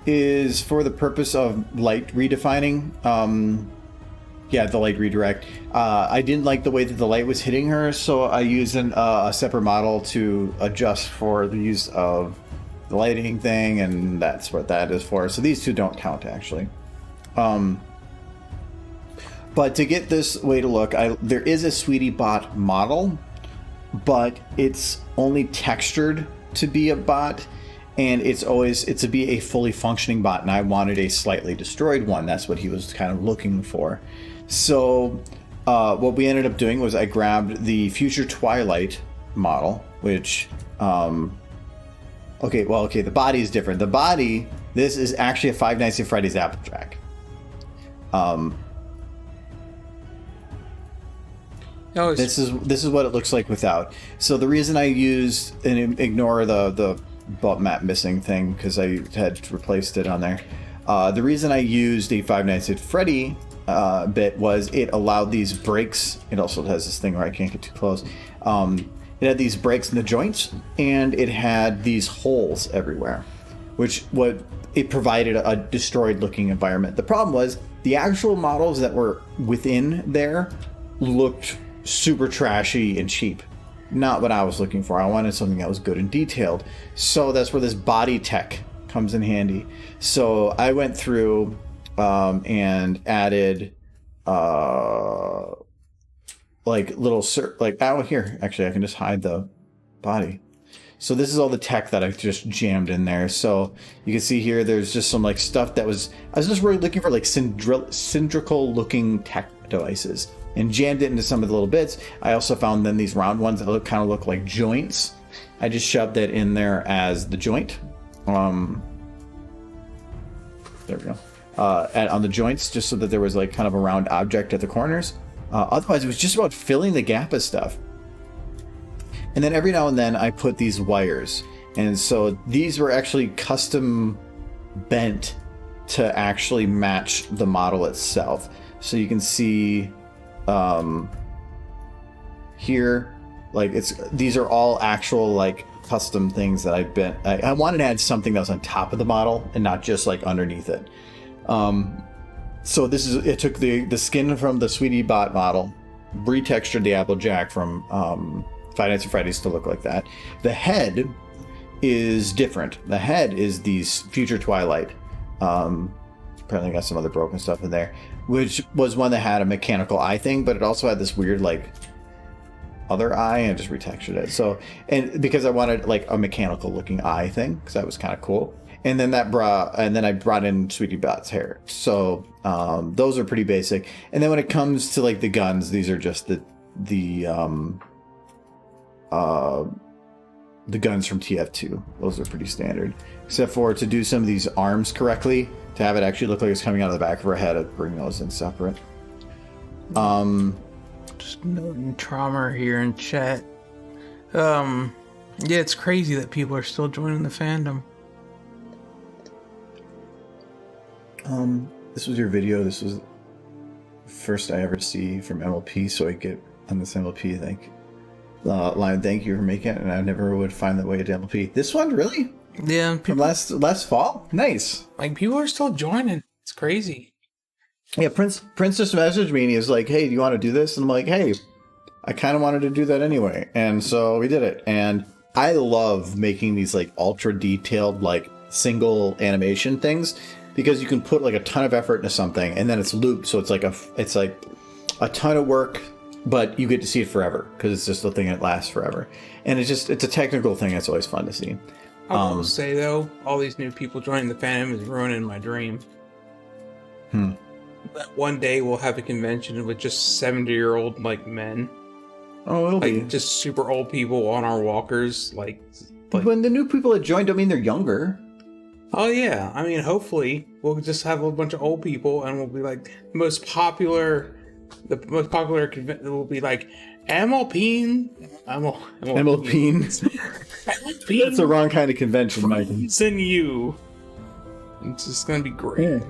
is for the purpose of light redefining. Yeah, the light redirect. I didn't like the way that the light was hitting her, so I used a separate model to adjust for the use of the lighting thing, and that's what that is for. So these two don't count, actually. But to get this way to look, there is a Sweetie Bot model, but it's only textured to be a bot, and it's to be a fully functioning bot, and I wanted a slightly destroyed one. That's what he was kind of looking for. So what we ended up doing was I grabbed the Future Twilight model, which the body is different. The body, this is actually a Five Nights at Freddy's Applejack. This is what it looks like without. So the reason I used, and ignore the bump map missing thing because I had replaced it on there. The reason I used a Five Nights at Freddy bit was it allowed these breaks. It also has this thing where I can't get too close. It had these breaks in the joints, and it had these holes everywhere, it provided a destroyed looking environment. The problem was the actual models that were within there looked super trashy and cheap. Not what I was looking for. I wanted something that was good and detailed. So that's where this body tech comes in handy. So I went through and added here, actually I can just hide the body. So this is all the tech that I just jammed in there. So you can see here there's just some like stuff I was just really looking for like cylindrical looking tech devices and jammed it into some of the little bits. I also found then these round ones that kind of look like joints. I just shoved that in there as the joint. There we go. On the joints, just so that there was like kind of a round object at the corners. Otherwise, it was just about filling the gap of stuff. And then every now and then I put these wires. And so these were actually custom bent to actually match the model itself. So you can see here, like these are all actual like custom things that I've bent. I wanted to add something that was on top of the model and not just like underneath it. So it took the skin from the Sweetie Bot model, retextured the Applejack from Five Nights at Freddy's to look like that. The head is different. The head is these Future Twilight. Apparently got some other broken stuff in there, which was one that had a mechanical eye thing, but it also had this weird like other eye, and just retextured it. So, and because I wanted like a mechanical looking eye thing, because that was kind of cool. And then I brought in Sweetie Bot's hair. So those are pretty basic. And then when it comes to like the guns, these are just the guns from TF2. Those are pretty standard, except for to do some of these arms correctly, to have it actually look like it's coming out of the back of her head, I'd bring those in separate. Just noting trauma here in chat. Yeah, it's crazy that people are still joining the fandom. This was your video. This was the first I ever see from MLP, so I get on this MLP line. Thank you for making it, and I never would find the way to MLP. This one, really? Yeah, from last fall. Nice. Like people are still joining. It's crazy. Yeah, Prince just messaged me and he was like, "Hey, do you want to do this?" And I'm like, "Hey, I kind of wanted to do that anyway," and so we did it. And I love making these like ultra detailed like single animation things, because you can put like a ton of effort into something and then it's looped, so it's like a ton of work, but you get to see it forever because it's just a thing that lasts forever. And it's a technical thing that's always fun to see. I will say though, all these new people joining the fandom is ruining my dream. That one day we'll have a convention with just 70-year-old like men. Oh, it'll be just super old people on our walkers. Like when the new people that joined, I mean, they're younger. Oh yeah, I mean, hopefully we'll just have a bunch of old people, and we'll be like the most popular convention will be like MLP. That's the wrong kind of convention, Mike. Send you. It's just gonna be great. Yeah.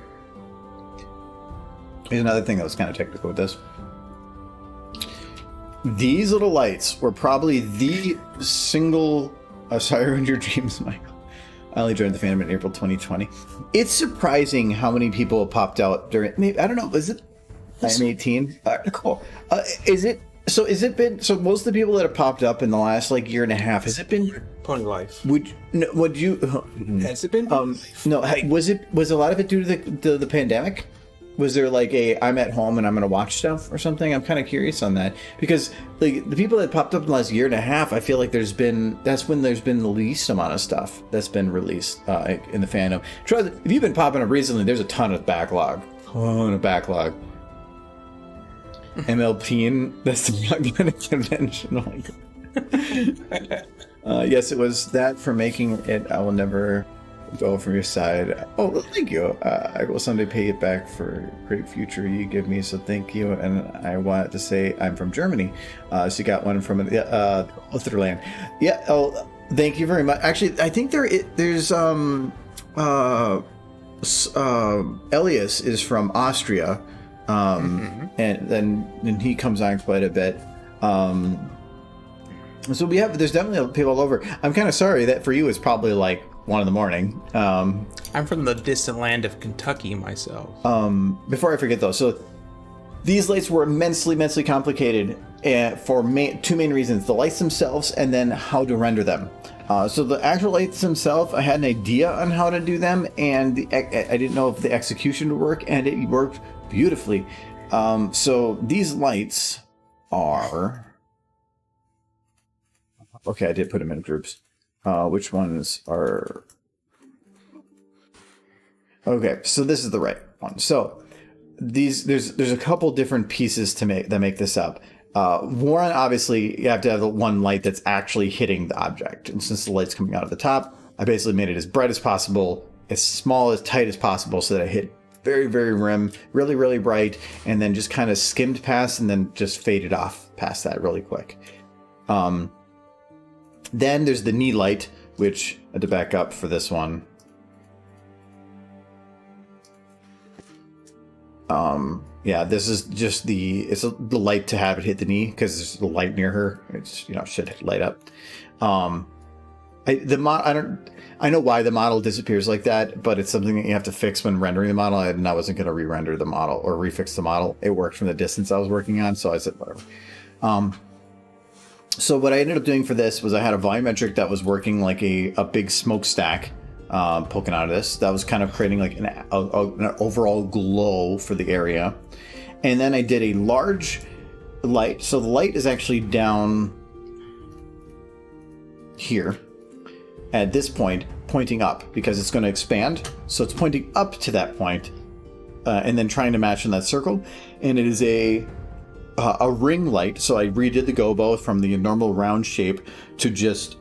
Here's another thing that was kind of technical with this. These little lights were probably the single. Sorry, ruined your dreams, Michael. I only joined the fandom in April 2020. It's surprising how many people popped out during. Maybe, I don't know. Is it 2018? Cool. Is it So has it been? So most of the people that have popped up in the last like year and a half, has it been? Pony life. Would you? Has it been? No. Was a lot of it due to the pandemic? Was there like I'm at home and I'm gonna watch stuff or something? I'm kind of curious on that because like the people that popped up in the last year and a half, I feel like that's when there's been the least amount of stuff that's been released in the fandom. If you've been popping up recently, there's a ton of backlog. MLP, that's the magnetic convention. Yes, it was that for making it. I will never go from your side. Oh, thank you. I will someday pay it back for great future you give me, so thank you. And I wanted to say I'm from Germany. So you got one from other land. Yeah, oh, thank you very much. Actually, I think there's Elias is from Austria. And then he comes on quite a bit. So there's definitely people all over. I'm kind of sorry that for you it's probably like 1 a.m. I'm from the distant land of Kentucky myself. Before I forget though, so these lights were immensely complicated for two main reasons: the lights themselves, and then how to render them. So the actual lights themselves, I had an idea on how to do them, and I didn't know if the execution would work, and it worked beautifully. So these lights are... Okay, I did put them in groups. Which ones are... Okay, so this is the right one. So there's a couple different pieces that make this up. One, obviously, you have to have the one light that's actually hitting the object. And since the light's coming out of the top, I basically made it as bright as possible, as small, as tight as possible, so that it hit very rim, really bright, and then just kind of skimmed past and then just faded off past that really quick. Then there's the knee light, which I had to back up for this one. Yeah, this is just the light to have it hit the knee because there's the light near her. It's should light up. I know why the model disappears like that, but it's something that you have to fix when rendering the model, and I wasn't going to re-render the model or refix the model. It worked from the distance I was working on, so I said whatever. So what I ended up doing for this was I had a volumetric that was working like a big smokestack poking out of this. That was kind of creating like an overall glow for the area. And then I did a large light. So the light is actually down here at this point, pointing up because it's going to expand. So it's pointing up to that point, and then trying to match in that circle. And it is a ring light. So I redid the gobo from the normal round shape to just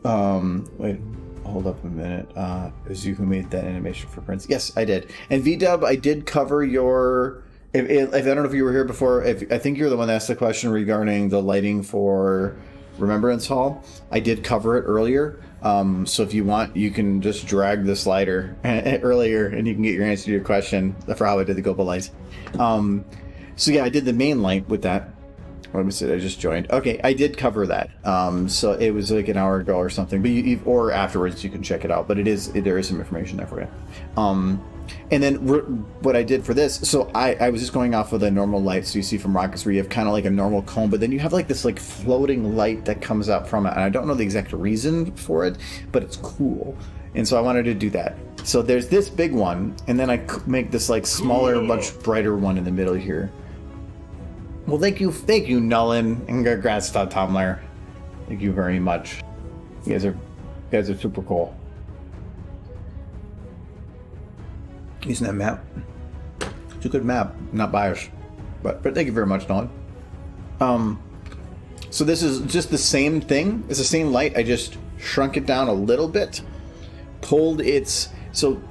wait, hold up a minute. It was you who made that animation for Prince. Yes, I did. And VDub, I did cover your if I don't know if you were here before. I think you're the one that asked the question regarding the lighting for Remembrance Hall. I did cover it earlier. So if you want, you can just drag the slider earlier and you can get your answer to your question for how I did the gobo lights. So yeah, I did the main light with that. What was it? I just joined. Okay, I did cover that. So it was like an hour ago or something. But or afterwards, you can check it out. But there is some information there for you. And then what I did for this, so I was just going off of the normal light. So you see from Rockets where you have kind of like a normal cone, but then you have like this like floating light that comes out from it. And I don't know the exact reason for it, but it's cool. And so I wanted to do that. So there's this big one, and then I make this like smaller, much brighter one in the middle here. Well, thank you, Nolan, and congrats to Tumblr. Thank you very much. You guys are super cool. Using that map. It's a good map, not biased. But thank you very much, Nolan. So this is just the same thing. It's the same light. I just shrunk it down a little bit. So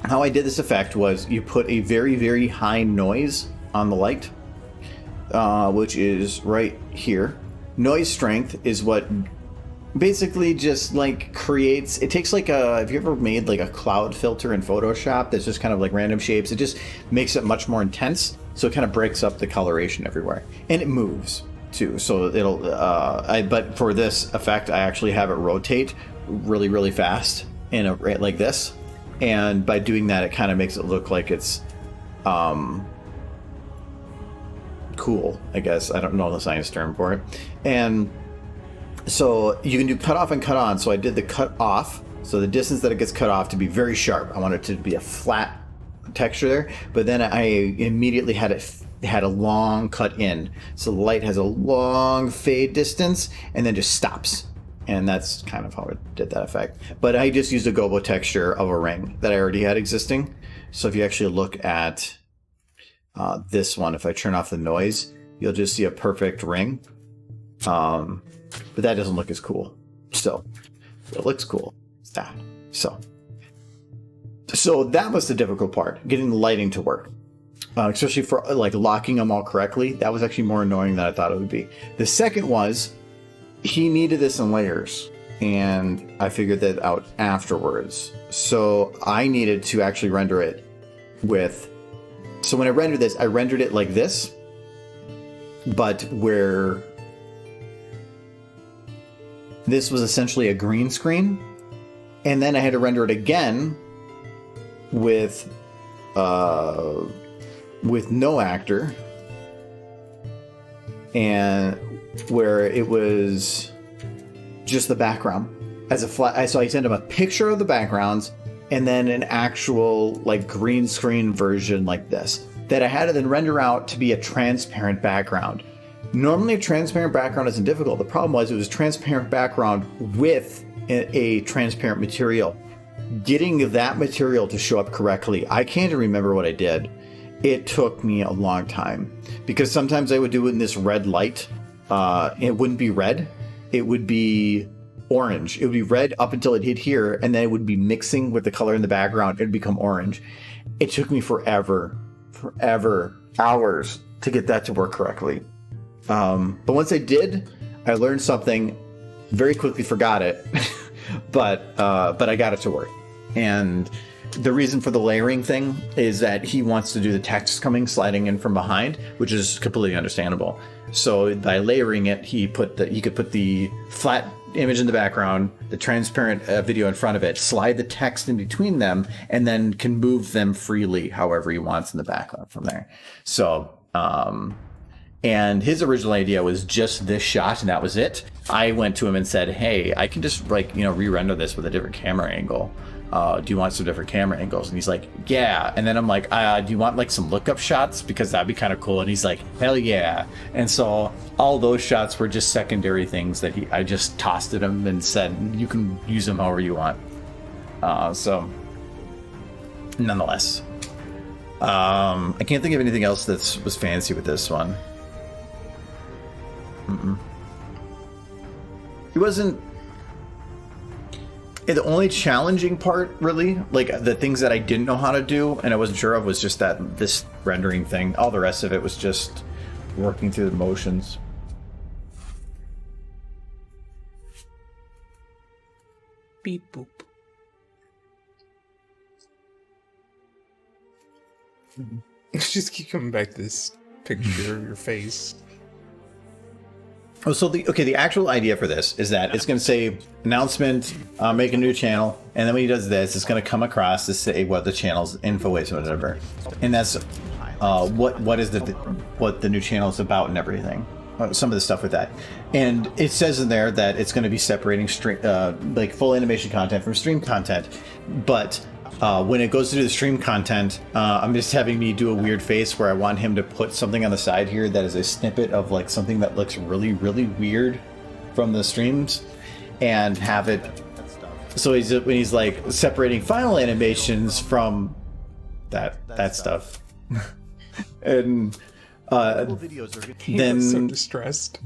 how I did this effect was you put a very high noise on the light, which is right here. Noise strength is what basically just like creates, it takes like have you ever made like a cloud filter in Photoshop that's just kind of like random shapes? It just makes it much more intense, so it kind of breaks up the coloration everywhere, and it moves too. So it'll but for this effect, I actually have it rotate really fast in a like this, and by doing that, it kind of makes it look like it's cool, I guess. I don't know the science term for it. And so you can do cut off and cut on. So I did the cut off. So the distance that it gets cut off to be very sharp. I want it to be a flat texture there. But then I immediately had a long cut in. So the light has a long fade distance and then just stops. And that's kind of how it did that effect. But I just used a Gobo texture of a ring that I already had existing. So if you actually look at this one, if I turn off the noise, you'll just see a perfect ring. But that doesn't look as cool. Still, it looks cool. It's that. So that was the difficult part, getting the lighting to work. Especially for like locking them all correctly. That was actually more annoying than I thought it would be. The second was, he needed this in layers, and I figured that out afterwards. So I needed to actually render it with... So when I rendered this, I rendered it like this, but where this was essentially a green screen, and then I had to render it again with no actor, and where it was just the background as a flat. So I sent him a picture of the backgrounds and then an actual like green screen version like this that I had to then render out to be a transparent background. Normally a transparent background isn't difficult. The problem was it was transparent background with a transparent material. Getting that material to show up correctly, I can't even remember what I did. It took me a long time because sometimes I would do it in this red light. It wouldn't be red. It would be orange. It would be red up until it hit here, and then it would be mixing with the color in the background. It would become orange. It took me forever, hours to get that to work correctly. But once I did, I learned something, very quickly forgot it, but I got it to work. And the reason for the layering thing is that he wants to do the text sliding in from behind, which is completely understandable. So by layering it, he could put the flat image in the background, the transparent video in front of it, slide the text in between them, and then can move them freely however he wants in the background from there. So, and his original idea was just this shot, and that was it. I went to him and said, hey, I can just re-render this with a different camera angle. Do you want some different camera angles? And he's like, yeah. And then I'm like, do you want like some lookup shots? Because that'd be kind of cool. And he's like, hell yeah. And so all those shots were just secondary things that I just tossed at him and said, you can use them however you want. So nonetheless, I can't think of anything else that was fancy with this one. It wasn't... The only challenging part, really, like the things that I didn't know how to do and I wasn't sure of, was just this rendering thing. All the rest of it was just working through the motions. Beep boop. Just keep coming back to this picture of your face. Oh, so the actual idea for this is that it's going to say announcement, make a new channel, and then when he does this, it's going to come across to say what the channel's info is or whatever, and that's what the new channel is about and everything. Some of the stuff with that, and it says in there that it's going to be separating like full animation content from stream content, but when it goes to do the stream content, I'm just having me do a weird face where I want him to put something on the side here that is a snippet of like something that looks really, really weird from the streams, and have it. So when he's like separating final animations from that stuff, and he looks so distressed.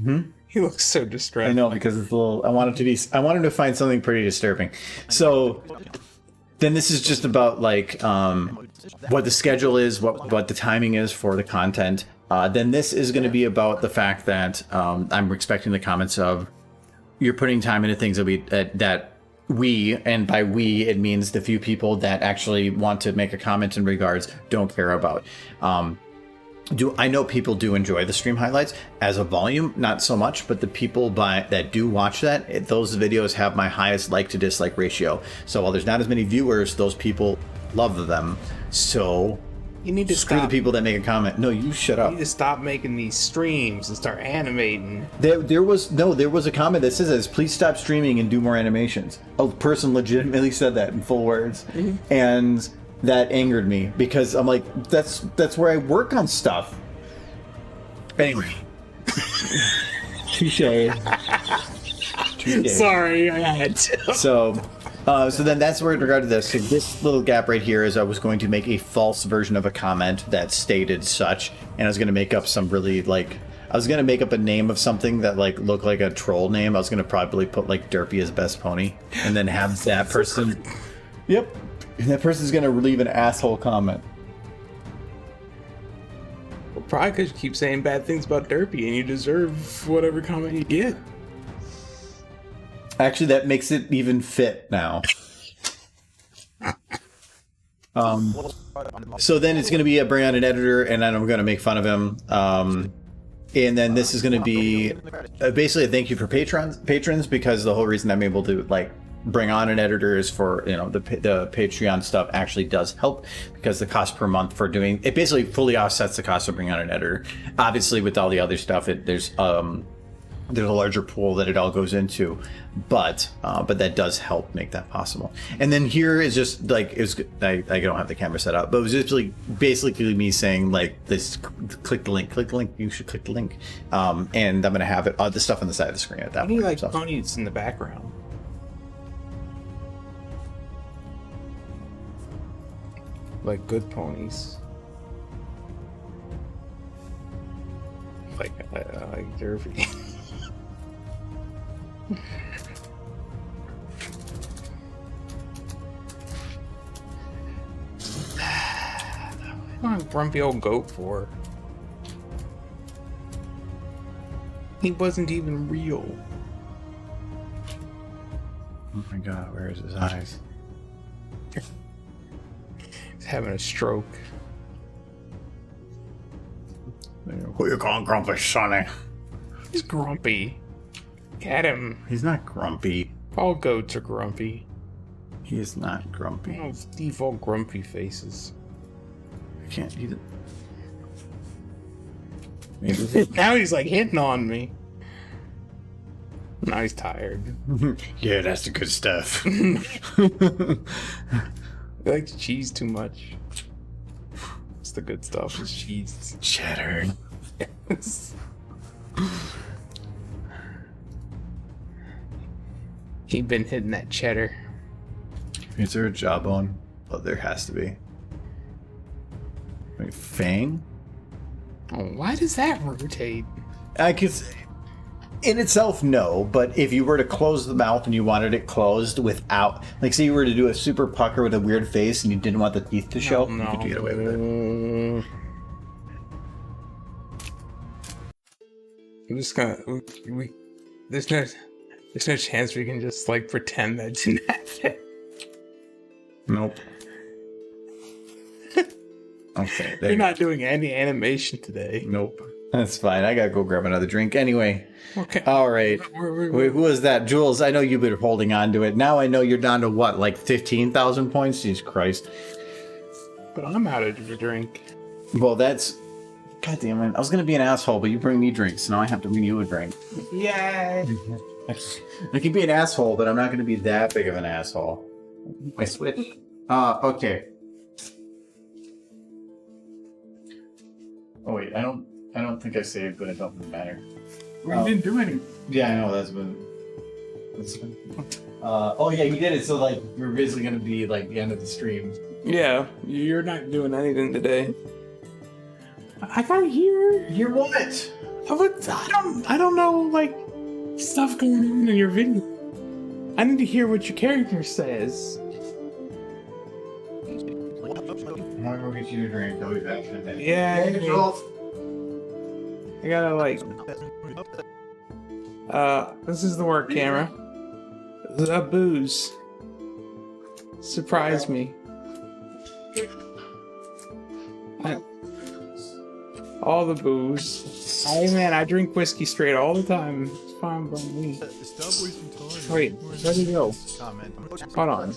He looks so distressed. I know, because it's a little. I want him to find something pretty disturbing. So. Then this is just about like what the schedule is, what the timing is for the content. Then this is going to be about the fact that I'm expecting the comments of you're putting time into things that we, and by we it means the few people that actually want to make a comment in regards, don't care about. I know people do enjoy the stream highlights as a volume, not so much, but the people that do watch that, those videos have my highest like to dislike ratio. So while there's not as many viewers, those people love them. So You need to Screw stop. the people that make a comment. No, you shut You up. need to stop making these streams and start animating. There was a comment that says this, please stop streaming and do more animations. A person legitimately said that in full words. And that angered me because I'm like, that's where I work on stuff. Anyway. Touche. Sorry, I had to. So then that's where in regard to this. So this little gap right here is I was going to make a false version of a comment that stated such, and I was going to make up some really like I was going to make up a name of something that like looked like a troll name. I was going to probably put like Derpy as best pony, and then have that person. Yep, and that person's going to leave an asshole comment. Well, probably because you keep saying bad things about Derpy, and you deserve whatever comment you get. Actually, that makes it even fit now. So then it's going to be a bring on an editor, and then I'm going to make fun of him. And then this is going to be basically a thank you for patrons, because the whole reason I'm able to like bring on an editor is for, you know, the Patreon stuff actually does help, because the cost per month for doing it basically fully offsets the cost of bringing on an editor. Obviously, with all the other stuff, there's a larger pool that it all goes into, but that does help make that possible. And then here is just like I don't have the camera set up, but it was just like basically me saying like this: click the link, you should click the link, and I'm gonna have it the stuff on the side of the screen at that I need point. like So. ponies in the background. Like good ponies. Like I like Derpy. What a grumpy old goat for? He wasn't even real. Oh my god, where is his eyes? He's having a stroke. Who you calling grumpy, Sonny? He's grumpy. Get him. He's not grumpy. All goats are grumpy. He is not grumpy. Oh, default grumpy faces. I can't. Maybe. Now he's like hitting on me. Now he's tired. Yeah, that's the good stuff. He likes cheese too much. It's the good stuff. It's cheese. Cheddar. He been hitting that cheddar. Is there a jawbone? Oh, there has to be. Wait, fang? Oh, why does that rotate? I could say, in itself, no. But if you were to close the mouth and you wanted it closed without, like, say you were to do a super pucker with a weird face and you didn't want the teeth to show, you could get away with it. I'm just gonna. There's no chance we can just like pretend that didn't happen. Nope. Okay. You're not doing any animation today. Nope. That's fine. I gotta go grab another drink anyway. Okay. All right. Wait, who was that? Jules, I know you've been holding on to it. Now I know you're down to what, like 15,000 points? Jesus Christ. But I'm out of the drink. Well, that's... God damn it. I was gonna be an asshole, but you bring me drinks, so now I have to bring you a drink. Yay! I can be an asshole, but I'm not gonna be that big of an asshole. My switch? Okay. Oh wait, I don't think I saved, but it doesn't matter. We didn't do anything. Yeah, I know, that's oh yeah, you did it, so like, you're basically gonna be like the end of the stream. Yeah, you're not doing anything today. I gotta hear. Hear what? I don't know, like, stuff going on in your video. I need to hear what your character says. I'm gonna go get you a drink, I'll be back in a minute. Yeah, Hey, Jules. I gotta, like... this is the work camera. The booze. Surprise me. All the booze. Hey man, I drink whiskey straight all the time. It's fine by me. Stop wasting time. Wait, where'd he go? Comment. Hold on.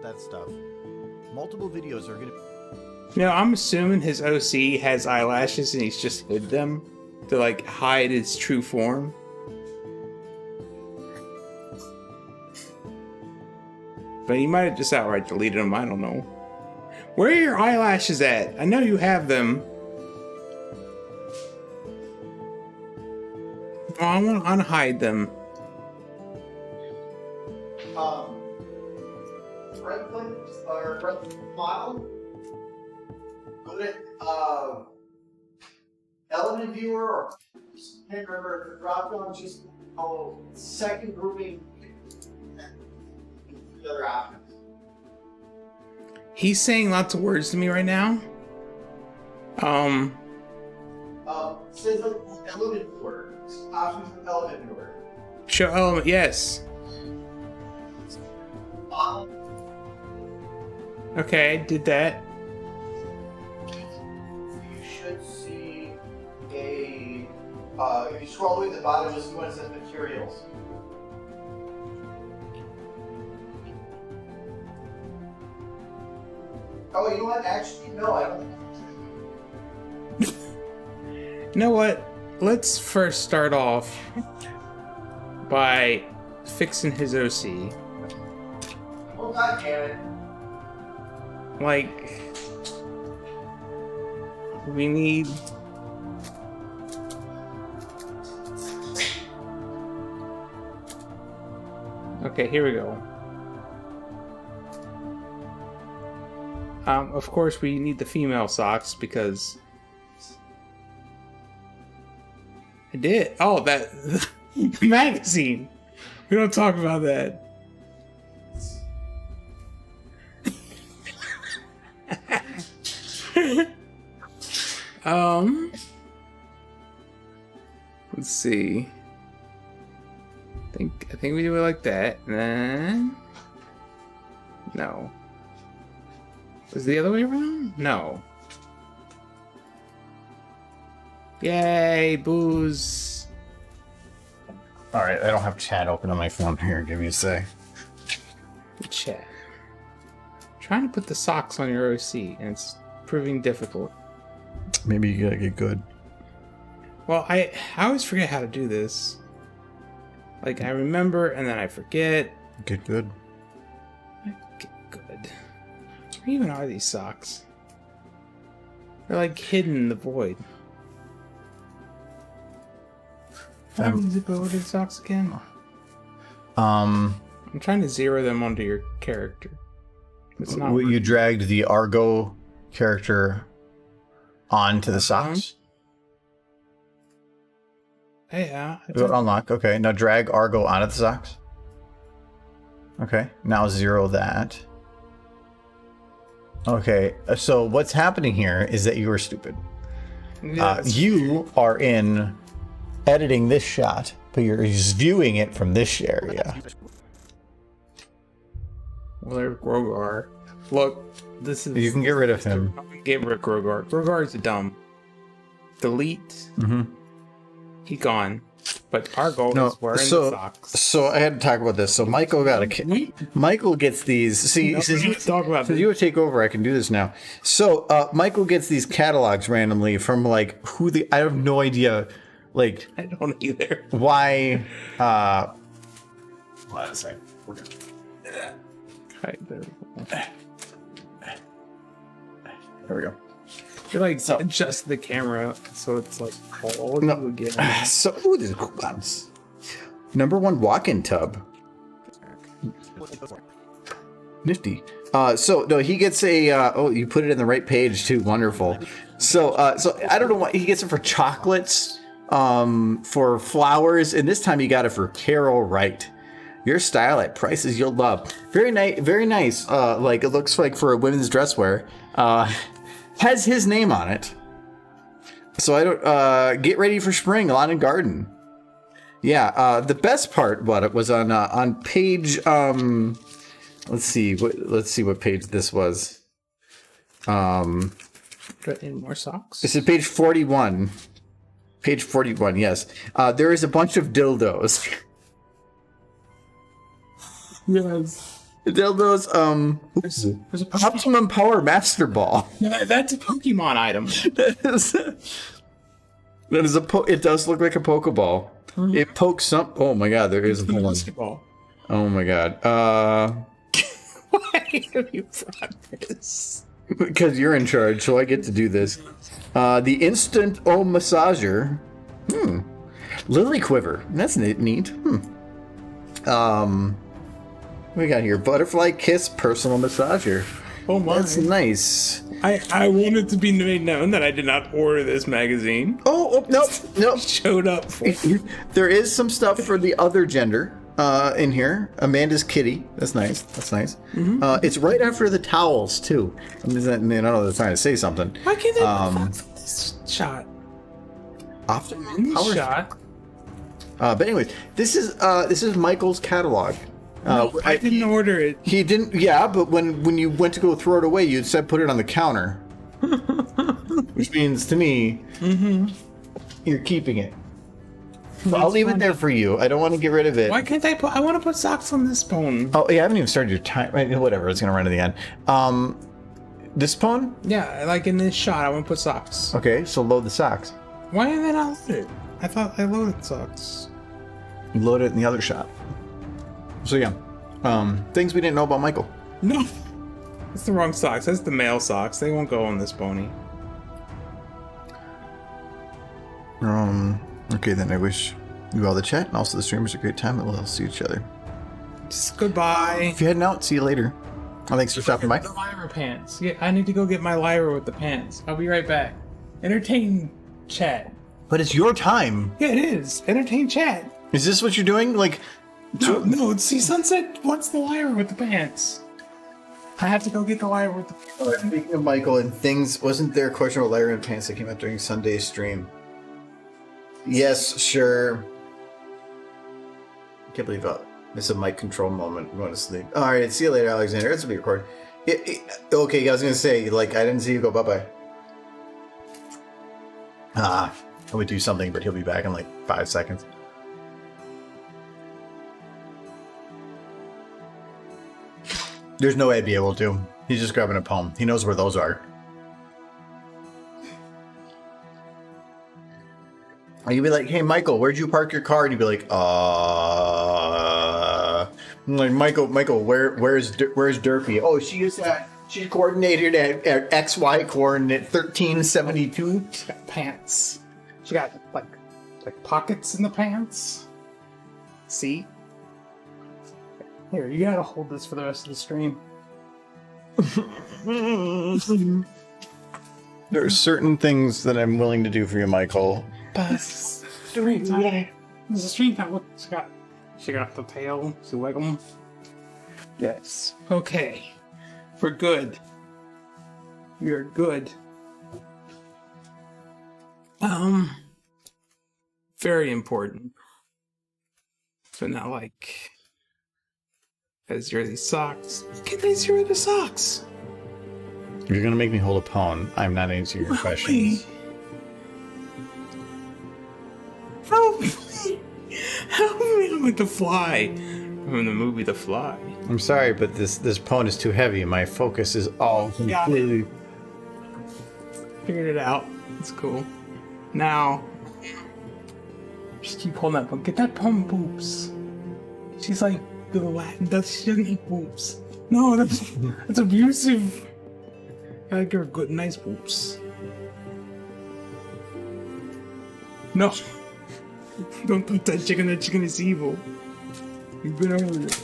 That stuff. Multiple videos are gonna. No, I'm assuming his OC has eyelashes and he's just hid them to like hide his true form. But he might have just outright deleted them, I don't know. Where are your eyelashes at? I know you have them. Oh, I want to unhide them. Right click or right file. Go to element viewer or I can't remember if the drop down just second grouping the other options. He's saying lots of words to me right now. Says element viewer. Options for element viewer. Show element, yes. Okay, did that. You should see a if you scroll all the way to the bottom, you'll see one that says materials. Oh, you know what? Actually, no, I don't. You know what? Let's first start off by fixing his OC. Oh, God damn it. Like, we need... Okay, here we go. Of course, we need the female socks because I did. Oh, that magazine. We don't talk about that. Let's see. I think we do it like that, and then no. Was it the other way around? No. Yay, booze. Alright, I don't have chat open on my phone here. Give me a sec. Chat. Trying to put the socks on your OC, and it's proving difficult. Maybe you gotta get good. Well, I always forget how to do this. Like, I remember, and then I forget. Get good. I get good. Where even are these socks? They're like hidden in the void. How do you zip over to the socks again? I'm trying to zero them onto your character. It's not. You dragged the Argo character onto the socks? Yeah. Unlock. Okay. Now drag Argo onto the socks. Okay. Now zero that. Okay. So what's happening here is that you are stupid. You are in editing this shot, but you're just viewing it from this area. Well, there's Grogar. Look, this is... You can get rid of him. Get rid of Grogar. Grogar's dumb. Delete. Mm-hmm. He gone. But Argo is wearing the socks. So I had to talk about this. So Michael Michael gets these. See, since you talk about since you would take over, I can do this now. So Michael gets these catalogs randomly from like I have no idea. Like I don't either. Why? Hold on a second. We're good. Okay, there we go. You're like adjust the camera so it's like all No. again. So ooh, these are cool ones. Number 1 walk-in tub. Nifty. So no, he gets a. Oh, you put it in the right page too. Wonderful. So I don't know why he gets it for chocolates, for flowers, and this time he got it for Carol Wright. Your style at prices you'll love. Very nice. Very nice. Like it looks like for a women's dress wear. Has his name on it. So I don't. Get ready for spring, lawn and garden. Yeah. The best part about it was on page. Let's see what page this was. In more socks. This is page 41. Page 41. Yes. There is a bunch of dildos. Yes. Dildo's There's a Optimum Power Master Ball. That's a Pokemon item. That is it does look like a Pokeball. It pokes some. Oh my god, there is a one. Basketball. Oh my god. Why have you brought this? Because you're in charge, so I get to do this. The Instant O Massager. Lily Quiver. That's neat. What we got here? Butterfly Kiss Personal Massager. Oh my. That's nice. I wanted to be made known that I did not order this magazine. Oh nope. Showed up. There is some stuff for the other gender in here. Amanda's kitty. That's nice. It's right after the towels too. I know they're trying to say something. Why can't they put this shot? Optimum Power Shot. But anyways, this is Michael's catalog. I didn't order it. He didn't. Yeah, but when you went to go throw it away, you said put it on the counter, which means to me, you're keeping it. So I'll leave it there for you. I don't want to get rid of it. Why can't I put? I want to put socks on this phone. Oh, yeah, I haven't even started your time. Whatever, it's gonna run to the end. This phone? Yeah, like in this shot, I want to put socks. Okay, so load the socks. Why are they not loaded? I thought I loaded socks. Load it in the other shot. So yeah, things we didn't know about Michael. No, that's the wrong socks. That's the male socks. They won't go on this pony. Okay, then I wish you all the chat and also the streamers a great time, and we'll see each other. Just goodbye. If you're heading out, see you later. Oh, thanks for stopping by. The Lyra pants. Yeah, I need to go get my Lyra with the pants. I'll be right back. Entertain chat. But it's your time. Yeah, it is. Entertain chat. Is this what you're doing? Like, No, see, Sunset wants the Lyra with the pants. I have to go get the Lyra with the pants. Speaking of Michael and things, wasn't there a question about Lyra and pants that came out during Sunday's stream? Yes, sure. I can't believe I missed a mic control moment. I'm going to sleep. All right, see you later, Alexander. That's be recorded. Okay, I was going to say, like, I didn't see you go. Bye-bye. I would do something, but he'll be back in like 5 seconds. There's no way I'd be able to. He's just grabbing a poem. He knows where those are. And you'd be like, hey, Michael, where'd you park your car? And you'd be like, I'm like, Michael, where's Derpy? Oh, she's coordinated at XY coordinate 1372. She got pants. She got like pockets in the pants. See? Here, you gotta hold this for the rest of the stream. There are certain things that I'm willing to do for you, Michael. There's a stream time. Look, she got the tail. She like them. Yes. Okay. We're good. You're good. Very important. But not like as you're these socks. Get these here the socks. You're gonna make me hold a pawn. I'm not answering your questions. Help me! Help me! I'm like The Fly. From the movie The Fly. I'm sorry, but this pawn is too heavy. My focus is all completely. Figured it out. It's cool. Now, just keep holding that poem. Get that poem boobs. She's like the Latin. She doesn't eat boobs. No, that's abusive. Gotta give her good, nice boobs. No. Don't put that chicken. That chicken is evil. You've been over it.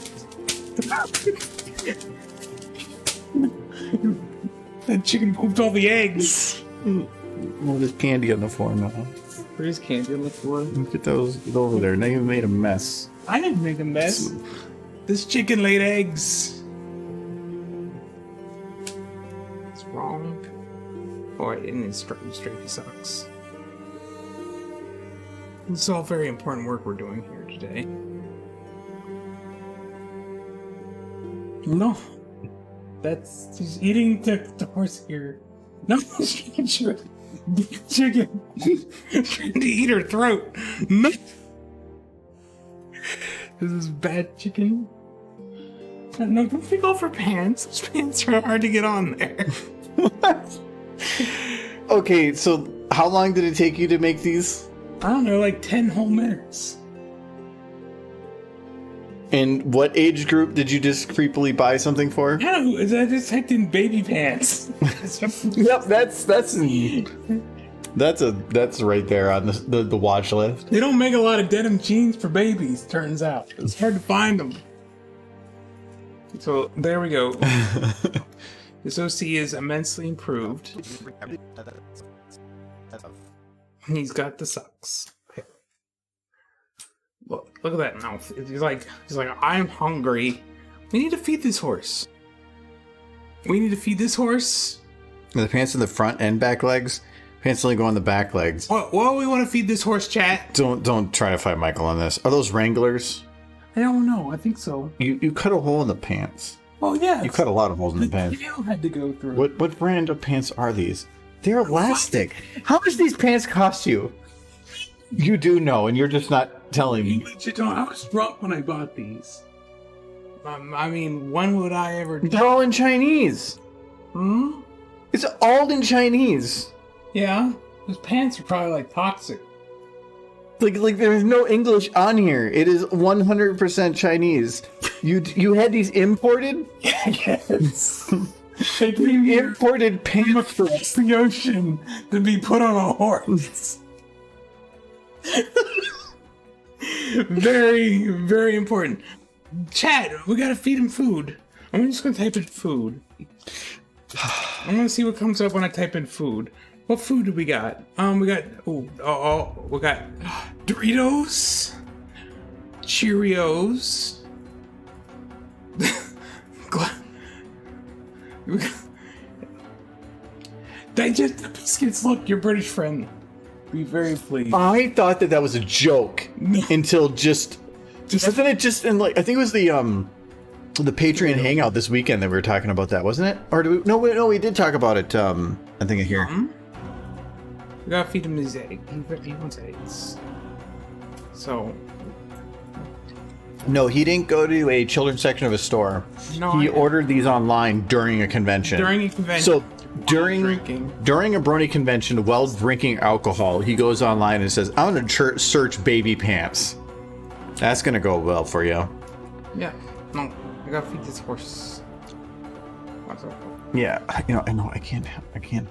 That chicken pooped all the eggs. Well, there's candy on the floor now. There is candy on the floor. Get those over there. Now you've made a mess. I didn't make a mess. This chicken laid eggs. It's wrong. Oh, it needs stripy socks. This is all very important work we're doing here today. No. She's eating the horse ear. No, she's chicken. Trying to eat her throat. No. This is bad chicken. No, don't pick off her pants. Those pants are hard to get on there. Okay, so how long did it take you to make these? I don't know, like 10 whole minutes. And what age group did you just creepily buy something for? I don't know, I just typed in baby pants. Yep, that's right there on the watch list. They don't make a lot of denim jeans for babies, turns out. It's hard to find them. So, there we go. This OC is immensely improved. He's got the socks. Look at that mouth. He's like, I'm hungry. We need to feed this horse. The pants in the front and back legs. Pants only go on the back legs. Well, we want to feed this horse, chat. Don't try to fight Michael on this. Are those Wranglers? I don't know. I think so. You cut a hole in the pants. Oh yeah. You cut a lot of holes in the pants. tail had to go through. What brand of pants are these? They're elastic. How much these pants cost you? You do know, and you're just not telling me. Legit don't. I was drunk when I bought these. I mean, when would I ever? They're all in Chinese. Hmm. It's all in Chinese. Yeah. Those pants are probably like toxic. Like there's no English on here. It is 100% Chinese. You had these imported? Yes. They came here Imported pants. across the ocean to be put on a horse. Very, very important. Chad, we gotta feed him food. I'm just gonna type in food. I'm gonna see what comes up when I type in food. What food do we got? We got we got Doritos, Cheerios. Digestive biscuits. Look, your British friend. Be very pleased. I thought that was a joke until just wasn't it just in like I think it was the Patreon hangout this weekend that we were talking about that, wasn't it? Or do we? No, we did talk about it. I think here. We gotta feed him these eggs. He wants eggs. So. No, he didn't go to a children's section of a store. No, He ordered these online during a convention. During a convention. So during a Brony convention, while drinking alcohol, he goes online and says, "I'm gonna search baby pants." That's gonna go well for you. Yeah. No, I gotta feed this horse. Yeah, I know. I can't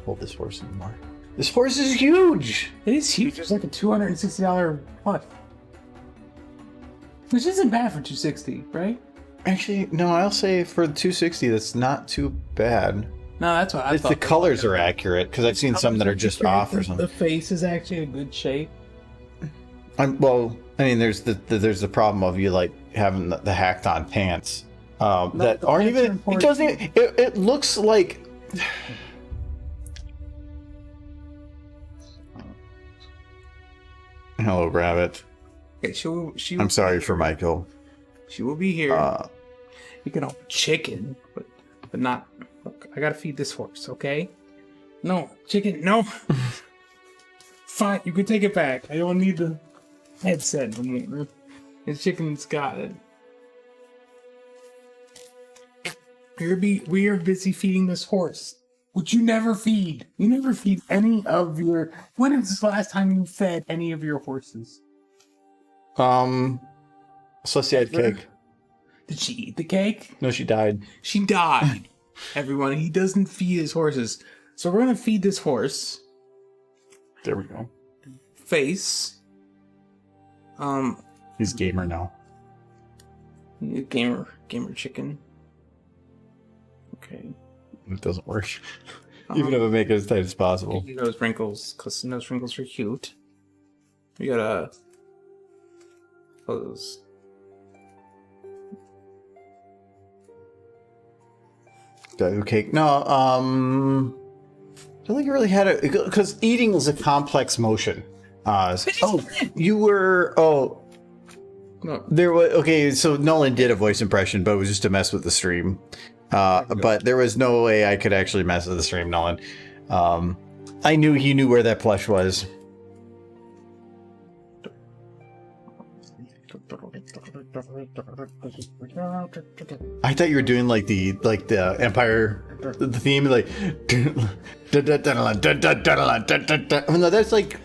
hold this horse anymore. This horse is huge. It is huge. It's like a $260 plus. Which isn't bad for $260, right? Actually, no. I'll say for the $260, that's not too bad. No, that's what I thought. The colors are accurate because I've seen some that are just off or something. The face is actually a good shape. Well, I mean, there's the problem of you like having the hacked on pants that aren't even. It doesn't. It looks like. Hello, Rabbit. Okay, I'm sorry for Michael. She will be here. You can open chicken, but not. Look, I gotta feed this horse, okay? No, chicken, no. Fine, you can take it back. I don't need the headset anymore. This chicken's got it. We are busy feeding this horse, which you never feed. You never feed any of your. When is the last time you fed any of your horses? Associated cake. Did she eat the cake? No, she died. She died. Everyone, he doesn't feed his horses. So we're gonna feed this horse. There we go. Face. He's gamer now. Gamer chicken. Okay. It doesn't work. Even if I make it as tight as possible. Nose wrinkles, because nose wrinkles are cute. We gotta pose. Okay. No, I don't think you really had it because eating is a complex motion. You were. Oh, No. there was. Okay, so Nolan did a voice impression, but it was just to mess with the stream. But there was no way I could actually mess with the stream, Nolan. I knew he knew where that plush was. I thought you were doing like the Empire the theme like. Oh, no, that's like.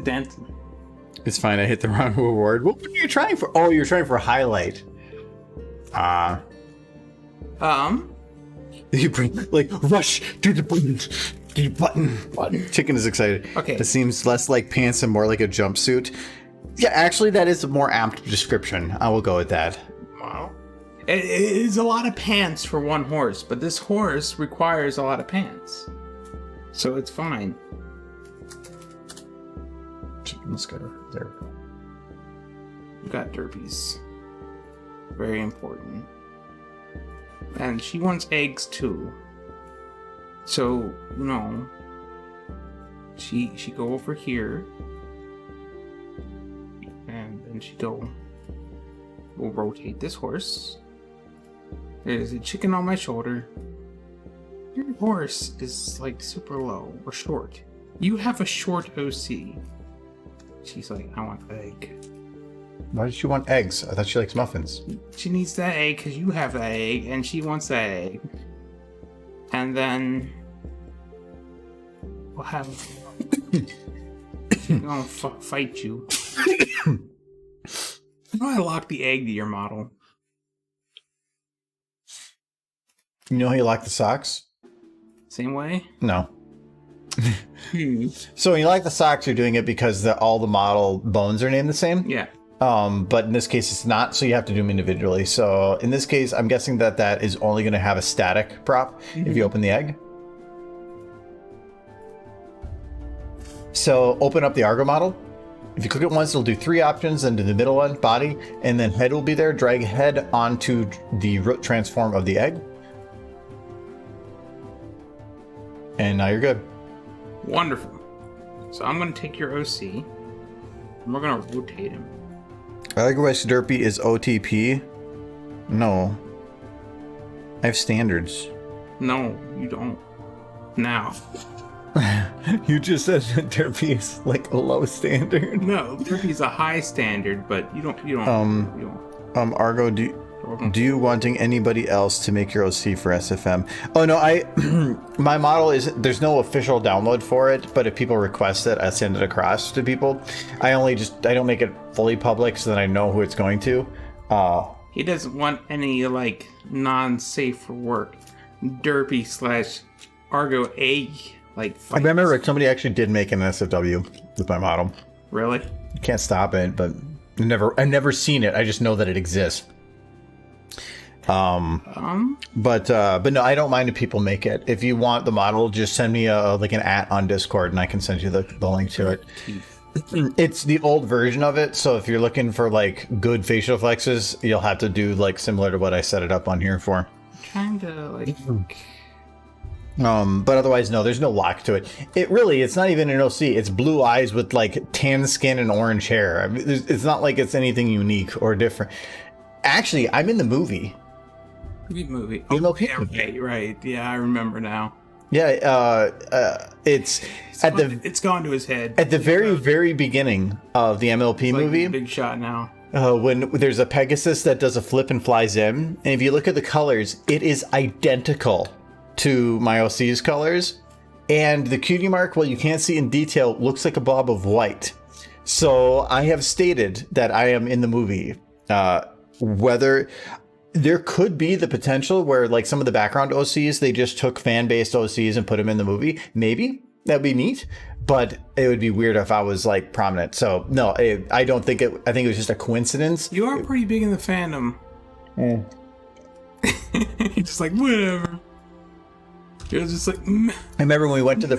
Dance. It's fine. I hit the wrong reward. What were you trying for? Oh, you're trying for highlight. You bring like rush to the button. The button. Chicken is excited. Okay. It seems less like pants and more like a jumpsuit. Yeah, actually, that is a more apt description. I will go with that. Wow. It is a lot of pants for one horse, but this horse requires a lot of pants. So it's fine. Let's go there. You got derpies. Very important. And she wants eggs too. So, you know, she go over here. And then we'll rotate this horse. There's a chicken on my shoulder. Your horse is like super low or short. You have a short OC. She's like, I want that egg. Why does she want eggs? I thought she likes muffins. She needs that egg because you have that egg, and she wants that egg. And then we'll have. I'm gonna fight you. How do I lock the egg to your model? You know how you lock the socks? Same way? No. So when you lock the socks, you're doing it because all the model bones are named the same. Yeah. But in this case, it's not, so you have to do them individually. So in this case, I'm guessing that is only going to have a static prop if you open the egg. So open up the Argo model. If you click it once, it'll do 3 options, then do the middle one, body, and then head will be there. Drag head onto the root transform of the egg. And now you're good. Wonderful. So I'm gonna take your OC, and we're gonna rotate him. Otherwise, Derpy is OTP. No. I have standards. No, you don't. Now. You just said that Derpy is like a low standard. No, Derpy's a high standard, but you don't. Argo, do you wanting anybody else to make your OC for SFM? Oh no, my model there's no official download for it, but if people request it, I send it across to people. I don't make it fully public so that I know who it's going to. He doesn't want any like non-safe for work Derpy / Argo egg like fights. I remember somebody actually did make an SFW with my model. Really? Can't stop it, but I've never seen it. I just know that it exists. But no, I don't mind if people make it. If you want the model, just send me an @ on Discord, and I can send you the link to it. It's the old version of it, so if you're looking for like good facial flexes, you'll have to do like similar to what I set it up on here for. I'm trying to like. But otherwise, no, there's no lock to it. It's not even an OC. It's blue eyes with like tan skin and orange hair. I mean, it's not like it's anything unique or different. Actually, I'm in the movie. Movie. Okay, right. Yeah, I remember now. Yeah, it's gone to his head. At the very, very beginning of the MLP movie. Big shot now. When there's a Pegasus that does a flip and flies in, and if you look at the colors, it is identical to my OC's colors. And the cutie mark, well, you can't see in detail, looks like a blob of white. So I have stated that I am in the movie. Whether there could be the potential where like some of the background OCs, they just took fan-based OCs and put them in the movie. Maybe that'd be neat, but it would be weird if I was like prominent. So no, I don't think it. I think it was just a coincidence. You are pretty big in the fandom. Yeah. You're just like whatever. You're just like. Meh. I remember when we went to the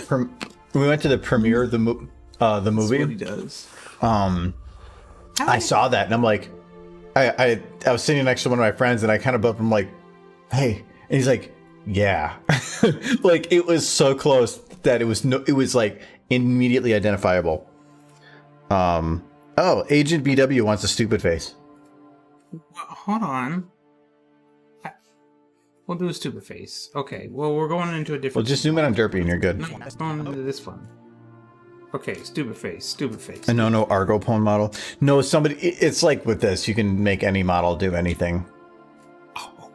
premiere of the movie. That's what he does. I saw that and I'm like. I was sitting next to one of my friends and I kind of bumped him like, hey, and he's like, yeah, like it was so close that it was like immediately identifiable. Oh, Agent BW wants a stupid face. Well, hold on. We'll do a stupid face. Okay. Well, we're going into a different. Well, just zoom in on Derpy and you're good. No, it's going into this one. Okay, stupid face. And no Argo Pwn model. No, somebody. It's like with this, you can make any model do anything. Oh,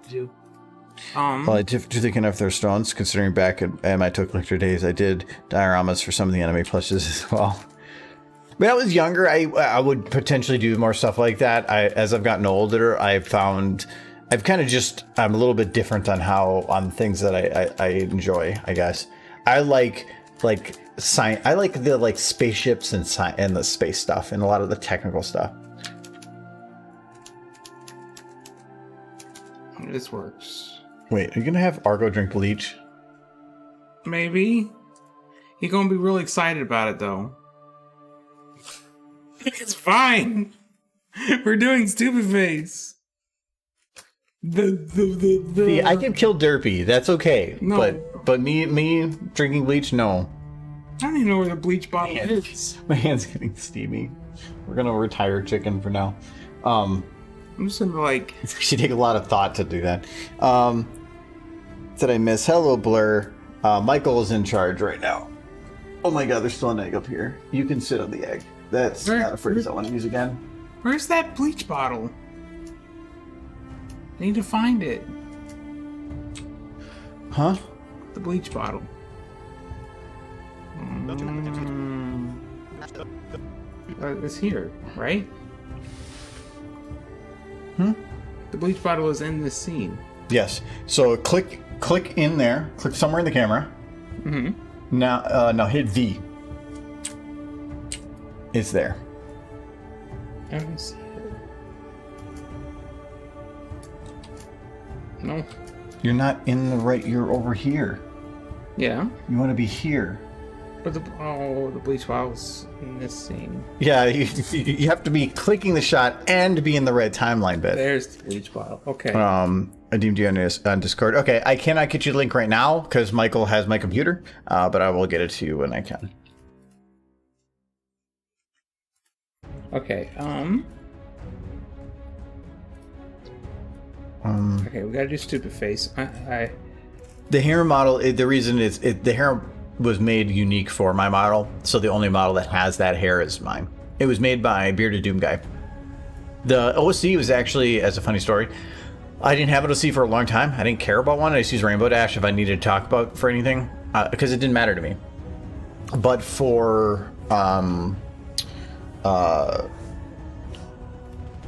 do. Well, I do think enough their stones. Considering back at my Toy Collector days, I did dioramas for some of the anime plushes as well. When I was younger, I would potentially do more stuff like that. As I've gotten older, I've found I'm a little bit different on things that I enjoy. I guess I like science. I like the spaceships and the space stuff and a lot of the technical stuff. This works. Wait, are you gonna have Argo drink bleach? Maybe. He's gonna be really excited about it though. It's fine. We're doing stupid face. See, I can kill Derpy. That's okay. No. But me drinking bleach, no. I don't even know where the bleach bottle is. My hand's getting steamy. We're gonna retire chicken for now. I'm just gonna like. We should take a lot of thought to do that. Did I miss? Hello, Blur. Michael is in charge right now. Oh my God, there's still an egg up here. You can sit on the egg. That's not a phrase I want to use again. Where's that bleach bottle? I need to find it. Huh? The bleach bottle. It's here, right? The bleach bottle is in this scene. Yes. So click in there. Click somewhere in the camera. Mm-hmm. Now hit V. It's there. I don't see it. No. You're not in the right. You're over here. Yeah. You want to be here. But the bleach bottle's in this scene. Yeah, you have to be clicking the shot and be in the red timeline bit. There's the bleach bottle. Okay. I deemed you on Discord. Okay, I cannot get you the link right now because Michael has my computer, but I will get it to you when I can. Okay. Okay, we gotta do stupid face. The hair model. The reason the hair was made unique for my model, so the only model that has that hair is mine. It was made by Bearded Doom Guy. The OC was actually, as a funny story, I didn't have an OC for a long time. I didn't care about one. I just used Rainbow Dash if I needed to talk about for anything, because it didn't matter to me. But for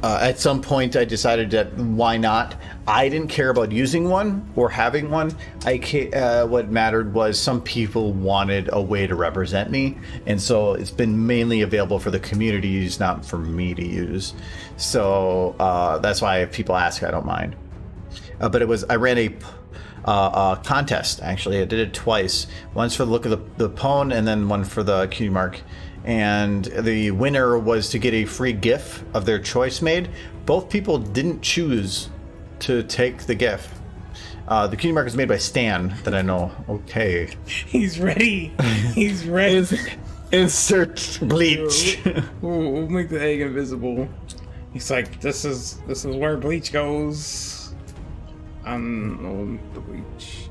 at some point, I decided that why not? I didn't care about using one or having one. What mattered was some people wanted a way to represent me, and so it's been mainly available for the community to use, not for me to use. So that's why if people ask, I don't mind. But I ran a contest, actually. I did it twice. Once for the look of the pwn, and then one for the cutie mark. And the winner was to get a free GIF of their choice made. Both people didn't choose to take the GIF. The cutie mark is made by Stan, that I know. Okay. He's ready. He's ready. Insert bleach. We'll make the egg invisible. He's like, this is where bleach goes. The bleach.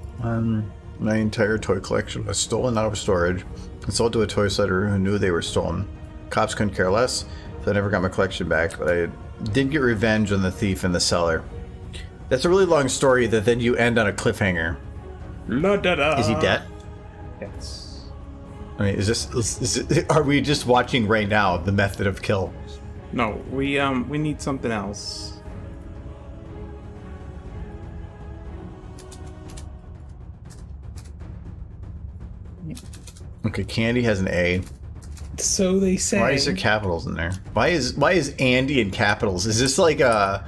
My entire toy collection was stolen out of storage and sold to a toy seller who knew they were stolen. Cops couldn't care less, so I never got my collection back, but I did get revenge on the thief and the seller. That's a really long story that then you end on a cliffhanger. La-da-da. Is he dead? Yes. I mean, are we just watching right now the method of kill? No, we need something else. Okay, Candy has an A. So they say. Why is there capitals in there? Why is Andy in capitals? Is this like I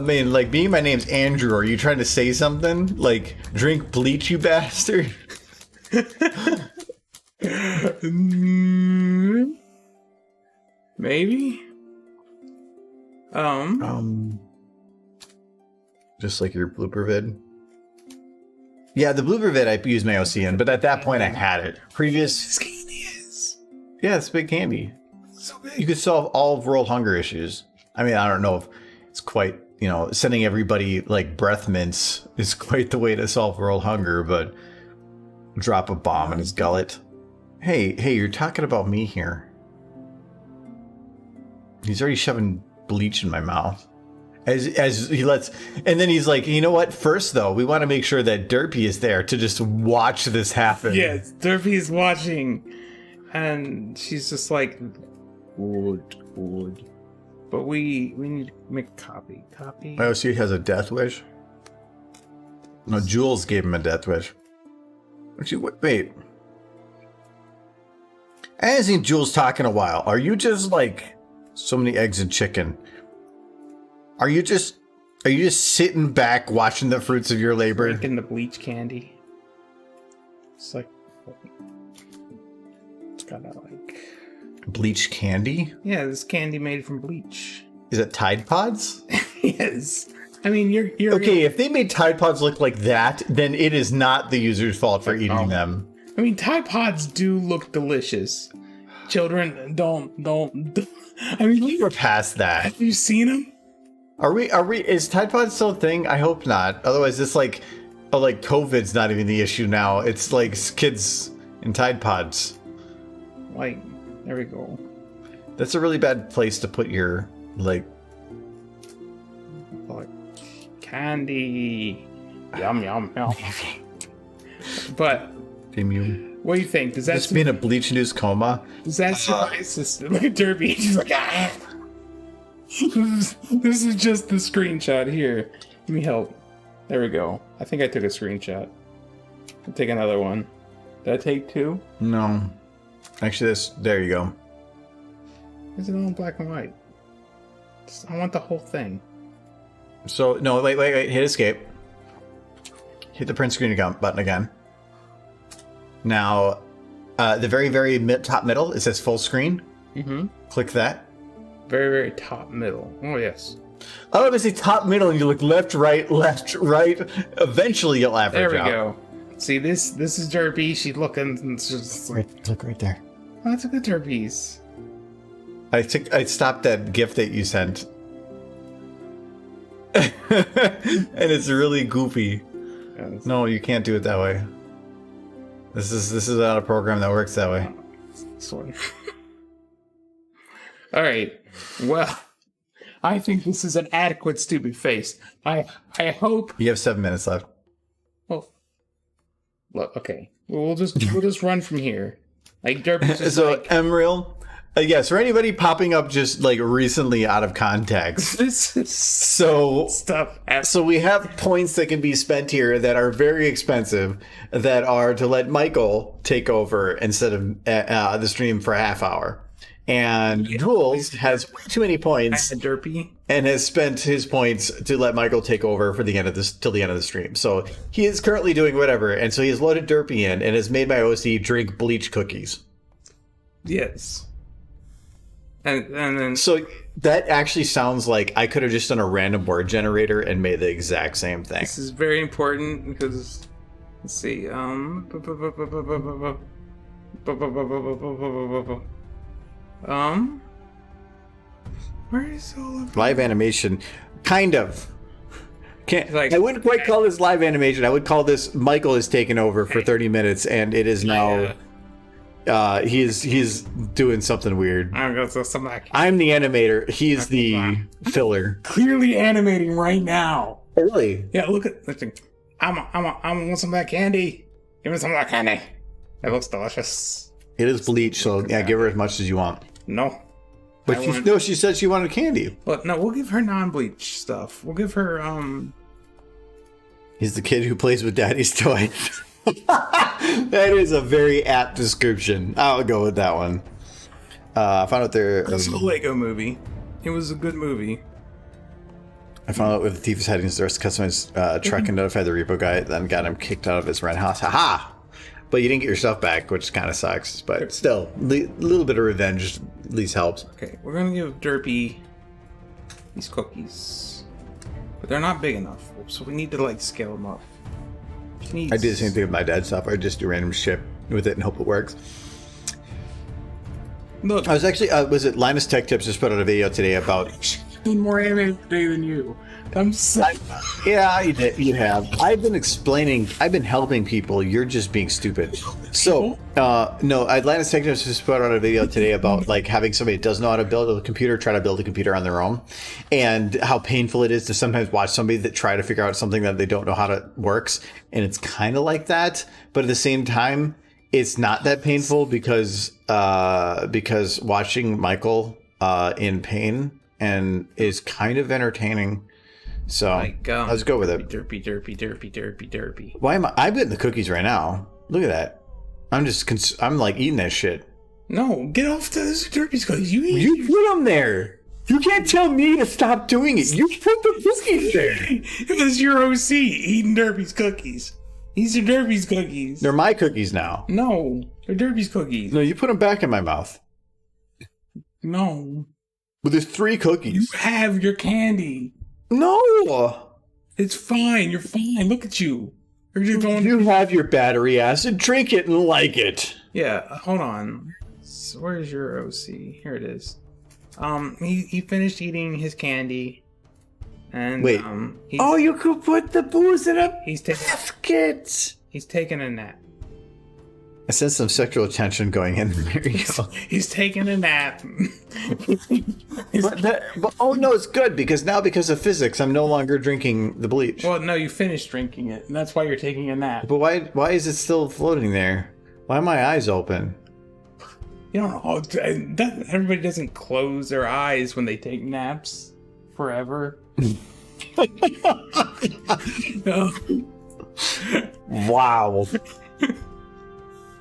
mean, like, my name's Andrew. Are you trying to say something? Like, drink bleach, you bastard? Maybe? Just like your blooper vid. Yeah, the blooper vid I used my OC in, but at that point I had it. Previous Candy is. Yeah, it's big candy. So big. You could solve all of world hunger issues. I mean, I don't know if it's quite, sending everybody like breath mints is quite the way to solve world hunger, but drop a bomb in his gullet. Hey, you're talking about me here. He's already shoving bleach in my mouth. As he lets, and then he's like, you know what? First, though, we want to make sure that Derpy is there to just watch this happen. Yes, Derpy's watching, and she's just like, good. But we need to make a copy. Oh, so he has a death wish? No, Jules gave him a death wish. Wait. I haven't seen Jules talk in a while. Are you just like so many eggs and chicken? Are you just sitting back watching the fruits of your labor? Drinking the bleach candy. It's like, it's kind of like bleach candy? Yeah, this candy made from bleach. Is it Tide Pods? Yes. I mean, you're okay. If they made Tide Pods look like that, then it is not the user's fault for eating them. I mean, Tide Pods do look delicious. Children, don't. I mean, we're past that. Have you seen them? Are we? Is Tide Pods still a thing? I hope not. Otherwise, it's like COVID's not even the issue now. It's like kids in Tide Pods. Like, there we go. That's a really bad place to put your like candy. Yum. But what do you think? Does that just mean a bleach-induced coma? Does that survive system? Look at Derpy. She's like, ah. This is just the screenshot here. Let me help. There we go. I think I took a screenshot. I'll take another one. Did I take two? No. Actually, there you go. Is it all in black and white? I want the whole thing. So, no, wait. Hit escape. Hit the print screen button again. Now, the very, very top middle, it says full screen. Mm-hmm. Click that. Very, very top middle. Oh, yes. Oh, if I say top middle and you look left, right, eventually you'll average out. There we go. See, this is Derpy. She's looking. And it's just like, look right there. Oh, that's a good Derpies. I stopped that GIF that you sent. And it's really goofy. Yes. No, you can't do it that way. This is not a program that works that way. Sorry. All right. Well, I think this is an adequate stupid face. I hope you have 7 minutes left. Well, look. Okay. We'll just run from here. Like Derpy's just so like, Emeril. Yes, for anybody popping up just like recently out of context. This is so stuff. So we have points that can be spent here that are very expensive, that are to let Michael take over instead of the stream for a half hour. And Jules has way too many points, Derpy, and has spent his points to let Michael take over for the end of this till the end of the stream. So he is currently doing whatever, and so he has loaded Derpy in and has made my OC drink bleach cookies. Yes. And then so that actually sounds like I could have just done a random word generator and made the exact same thing. This is very important because let's see. Where is all of live animation? Kind of. Like, I wouldn't quite call this live animation. I would call this Michael is taking over for 30 minutes, and it is now. He's doing something weird. I'm the animator. He's the filler. Clearly animating right now. Really? Yeah. Look at. I want some of that candy. Give me some of that candy. It looks delicious. It is bleach, so yeah, give her as much as you want. No. But she said she wanted candy. But no, we'll give her non-bleach stuff. We'll give her He's the kid who plays with daddy's toys. That is a very apt description. I'll go with that one. I found out there. It's a Lego movie. It was a good movie. I found out with the thief is hiding the customized truck and notified the repo guy, then got him kicked out of his rent house. Haha! But you didn't get your stuff back, which kind of sucks. But still, a little bit of revenge at least helps. Okay, we're gonna give Derpy these cookies, but they're not big enough, so we need to like scale them up. I do the same thing with my dad's stuff. I just do random shit with it and hope it works. Look, I was actually was it Linus Tech Tips just put out a video today about done more anime today than you. I'm sorry. Yeah, you have. I've been helping people. You're just being stupid. So, no, Atlantis Technos just put out a video today about like having somebody that doesn't know how to build a computer try to build a computer on their own, and how painful it is to sometimes watch somebody that try to figure out something that they don't know how to works. And it's kind of like that, but at the same time, it's not that painful because watching Michael in pain and is kind of entertaining. So let's go with it. Derpy. Why am I'm getting the cookies right now? Look at that. I'm like eating that shit. No, get off those Derpy's cookies. You put them there. You can't tell me to stop doing it. You put the cookies there. It was your OC eating Derpy's cookies. These are Derpy's cookies. They're my cookies now. No, they're Derpy's cookies. No, you put them back in my mouth. No. But there's 3 cookies. You have your candy. No. It's fine. You're fine. Look at you. You're just going. You have your battery acid. Drink it and like it. Yeah. Hold on. So where's your OC? Here it is. He finished eating his candy, and wait. You could put the booze in a basket. He's taking a nap. I sense some sexual tension going in there. You go. He's taking a nap. but oh no, it's good because of physics, I'm no longer drinking the bleach. Well, no, you finished drinking it, and that's why you're taking a nap. But why is it still floating there? Why are my eyes open? You don't know. Everybody doesn't close their eyes when they take naps forever. No. Wow.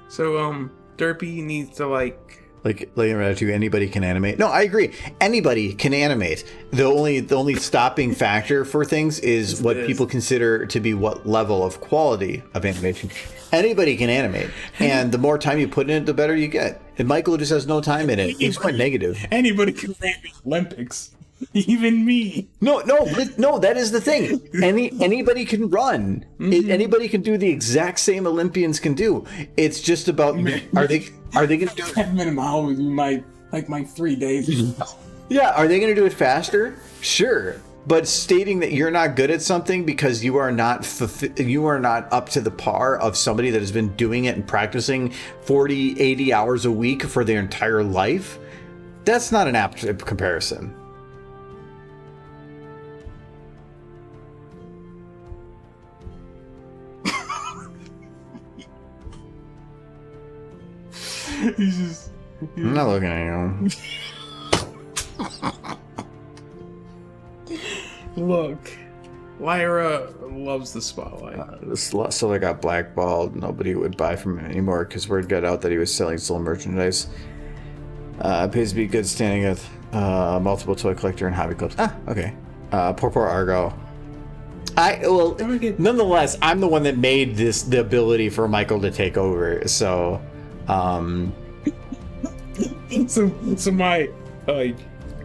So, Derpy needs to like anybody can animate. No, I agree. Anybody can animate. The only stopping factor for things is what people consider to be what level of quality of animation. Anybody can animate, and the more time you put in it, the better you get. And Michael just has no time in it. He's quite negative. Anybody can animate Olympics. Even me. No, that is the thing. Anybody can run. Mm-hmm. Anybody can do the exact same Olympians can do. It's just about are they going to do it? 10 minute mile would be my 3 days. Yeah, are they going to do it faster? Sure. But stating that you're not good at something because you are not up to the par of somebody that has been doing it and practicing 40, 80 hours a week for their entire life, that's not an apt comparison. I'm not looking at you. Look, Lyra loves the spotlight. So I got blackballed. Nobody would buy from him anymore because word got out that he was selling stolen merchandise. Pays to be good standing with multiple toy collector and hobby clubs. Okay. Poor Argo. Nonetheless, I'm the one that made the ability for Michael to take over. So,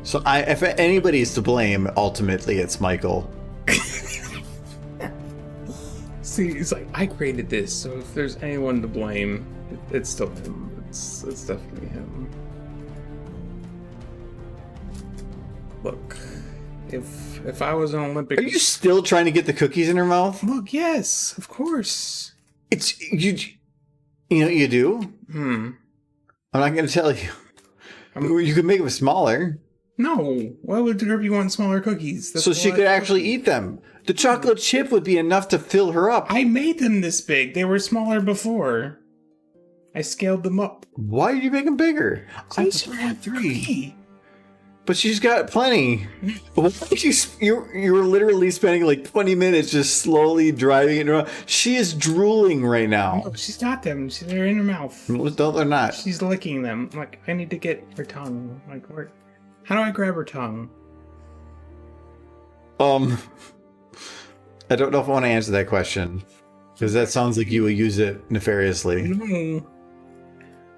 if anybody's to blame, ultimately it's Michael. See, it's like I created this, so if there's anyone to blame, it's still him. It's definitely him. Look, if I was an Olympic, Are you still trying to get the cookies in her mouth? Look, yes, of course. It's you. You know what you do? I'm not going to tell you. You could make them smaller. No. Why would Derpy want smaller cookies? So she could actually eat them. The chocolate chip would be enough to fill her up. I made them this big. They were smaller before. I scaled them up. Why did you make them bigger? I just had 3. But she's got plenty. You're literally spending like 20 minutes just slowly driving it around. She is drooling right now. No, she's got them. They're in her mouth. No, they're not. She's licking them. Like, I need to get her tongue. Like, where? How do I grab her tongue? I don't know if I want to answer that question. Because that sounds like you will use it nefariously. No.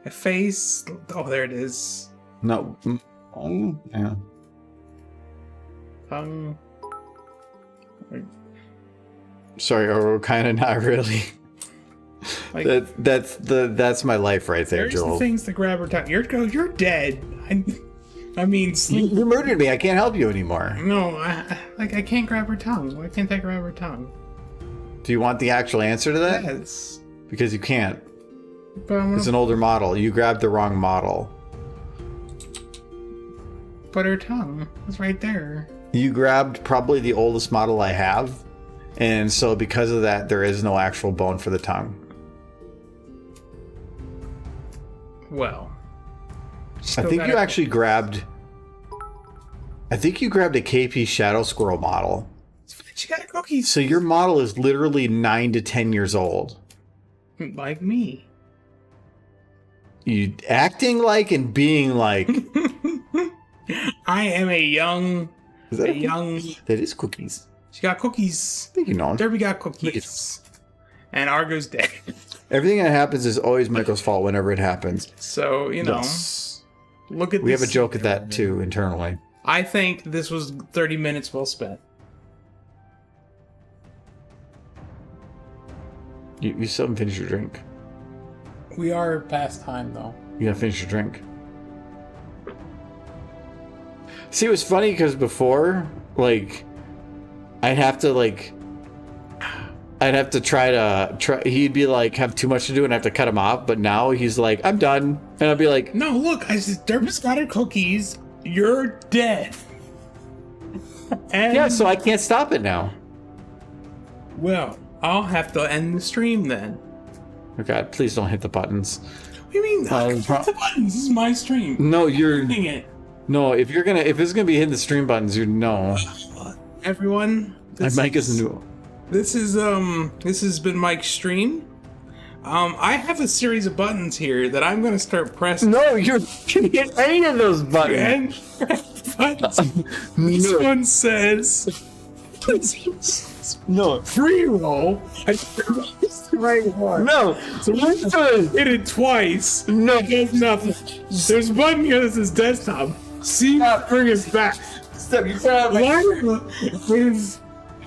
A face. Oh, there it is. No. Oh, yeah. Tongue. Sorry, or kind of not really. Like, that's my life right there, there's Joel. the things that grab her tongue. You're dead. I mean, sleep. You murdered me. I can't help you anymore. No, I can't grab her tongue. Why can't I grab her tongue? Do you want the actual answer to that? Yes. Because you can't. But I'm It's gonna an older model. You grabbed the wrong model. put her tongue. It's right there. You grabbed probably the oldest model I have. And so because of that, there is no actual bone for the tongue. Well. I think you actually grabbed... I think you grabbed a KP Shadow Squirrel model. She got cookies. So your model is literally 9 to 10 years old. Like me. You acting like and being like... I am a young... Is that a young... That is cookies. She got cookies. I think you know. Derby got cookies. And Argo's dead. Everything that happens is always Michael's fault whenever it happens. So, you know... Yes. Look at We this. have a joke at that too, internally. I think this was 30 minutes well spent. You still haven't finished your drink. We are past time, though. You gotta finish your drink. See, it was funny because before, like, I'd have to try. He'd be like, have too much to do and I have to cut him off. But now he's like, I'm done. And I'll be like, No, look, I said, Derby's got her cookies. You're dead. And, yeah, so I can't stop it now. well, I'll have to end the stream then. Oh God, please don't hit the buttons. What do you mean? Hit the buttons. This is my stream. No, you're. Hitting it. No, if it's gonna be hitting the stream buttons, you know. Everyone, My mic is new. This has been Mike's stream. I have a series of buttons here that I'm gonna start pressing. No, you're gonna hit any of those buttons. And buttons. This one says No. free roll. I it's the right one. No. So I'm gonna hit it twice. No. It does nothing. There's a button here that says desktop. See, bring us back. Step your foot. Lyra is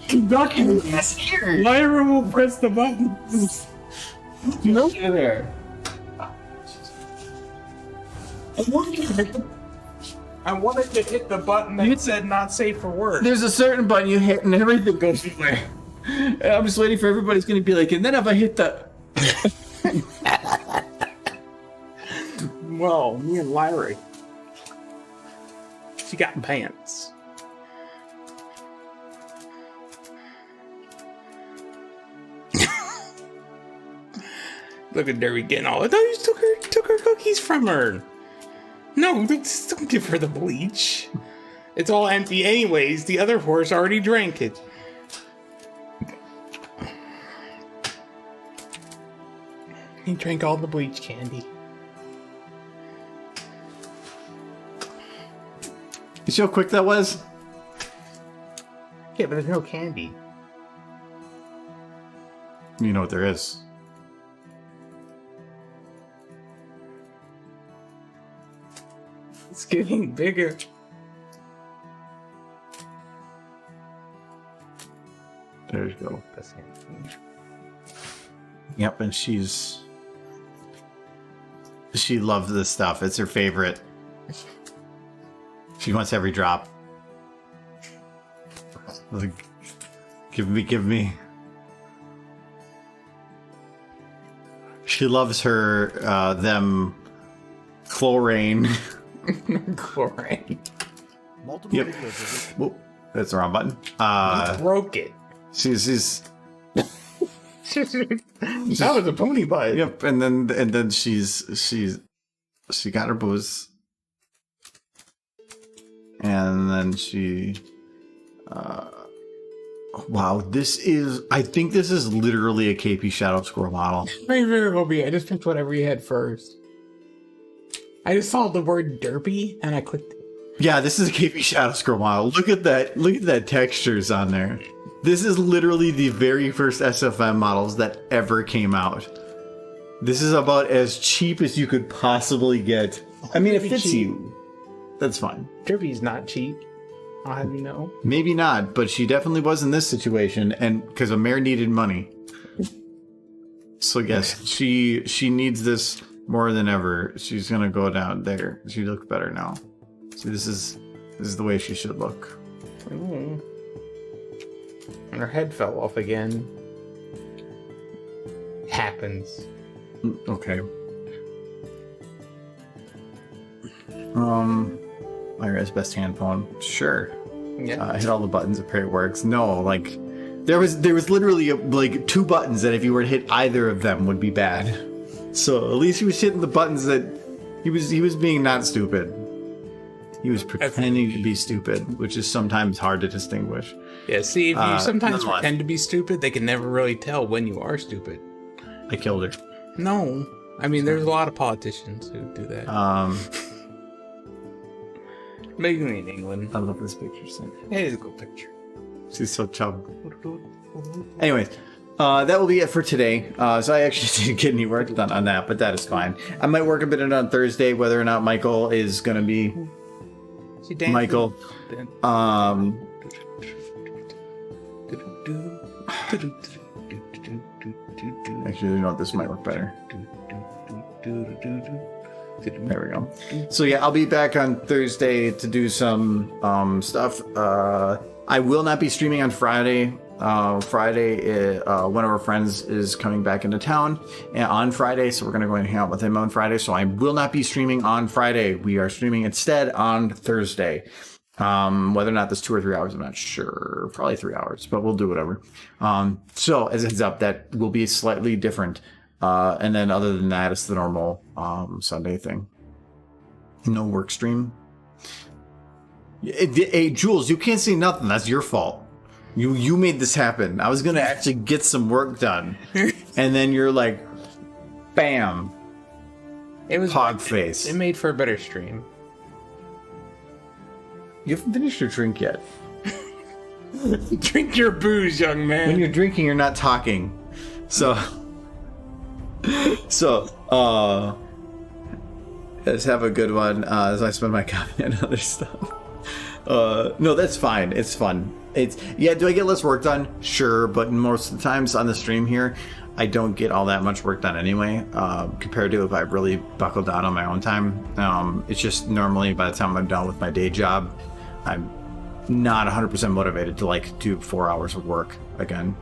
conducting this. Lyra will press the button. No. There. I wanted to hit the button that said not safe for work. There's a certain button you hit and everything goes away. And I'm just waiting for everybody's gonna be like, and then if I hit the... Well, me and Lyra. She got pants. Look at Derby getting all. I thought you took her cookies from her. No, don't give her the bleach. It's all empty anyways. The other horse already drank it. He drank all the bleach candy. You see how quick that was? Yeah, but there's no candy. You know what there is. It's getting bigger. There you go. Yep, and she loves this stuff. It's her favorite. She wants every drop. Like, give me. She loves her, them chlorine. Chlorine. Multiple Yep. videos of Whoop, that's the wrong button. Broke it. She's That was a pony butt. yep, and then she got her booze. And then she wow, I think this is literally a KP Shadow Squirrel model. Very, very Obi. I just picked whatever you had first. I just saw the word derpy and I clicked it. Yeah, this is a KP Shadow Squirrel model. Look at that textures on there. This is literally the very first SFM models that ever came out. This is about as cheap as you could possibly get. I mean, it fits you. That's fine. Derpy's not cheap. I'll have you know. Maybe not, but she definitely was in this situation, and because a mare needed money. So yes, she needs this more than ever. She's gonna go down there. She looks better now. So this is the way she should look. Ooh. And her head fell off again. Happens. Okay. Lyra's best hand phone. Sure. Yeah. Hit all the buttons. I pray it works. No, like there was literally like 2 buttons that if you were to hit either of them would be bad. So at least he was hitting the buttons that he was being not stupid. He was pretending to be stupid, which is sometimes hard to distinguish. Yeah, see, if you sometimes nonetheless. pretend to be stupid, they can never really tell when you are stupid. I killed her. No. I mean, there's a lot of politicians who do that. Mainly in England. I love this picture. It is a good picture. She's so chub. Anyways, that will be it for today. So I actually didn't get any work done on that, but that is fine. I might work a bit on Thursday, whether or not Michael is going to be... Michael. Actually, you know what? This might work better. There we go. So yeah, I'll be back on Thursday to do some stuff. I will not be streaming on Friday. Friday, one of our friends is coming back into town on Friday, so we're going to go and hang out with him on Friday. So I will not be streaming on Friday. We are streaming instead on Thursday. Whether or not that's 2 or 3 hours, I'm not sure. Probably 3 hours, but we'll do whatever. So as a heads up, that will be slightly different. And then other than that, it's the normal Sunday thing. No work stream. Hey, Jules, you can't say nothing. That's your fault. You made this happen. I was gonna actually get some work done, and then you're like, bam. It was hog face. It made for a better stream. You haven't finished your drink yet. Drink your booze, young man. When you're drinking, you're not talking. So, let's have a good one as I spend my copy on other stuff. No, that's fine. It's fun. Do I get less work done? Sure, but most of the times on the stream here, I don't get all that much work done anyway, compared to if I really buckled down on my own time. It's just normally by the time I'm done with my day job, I'm not 100% motivated to like do 4 hours of work again.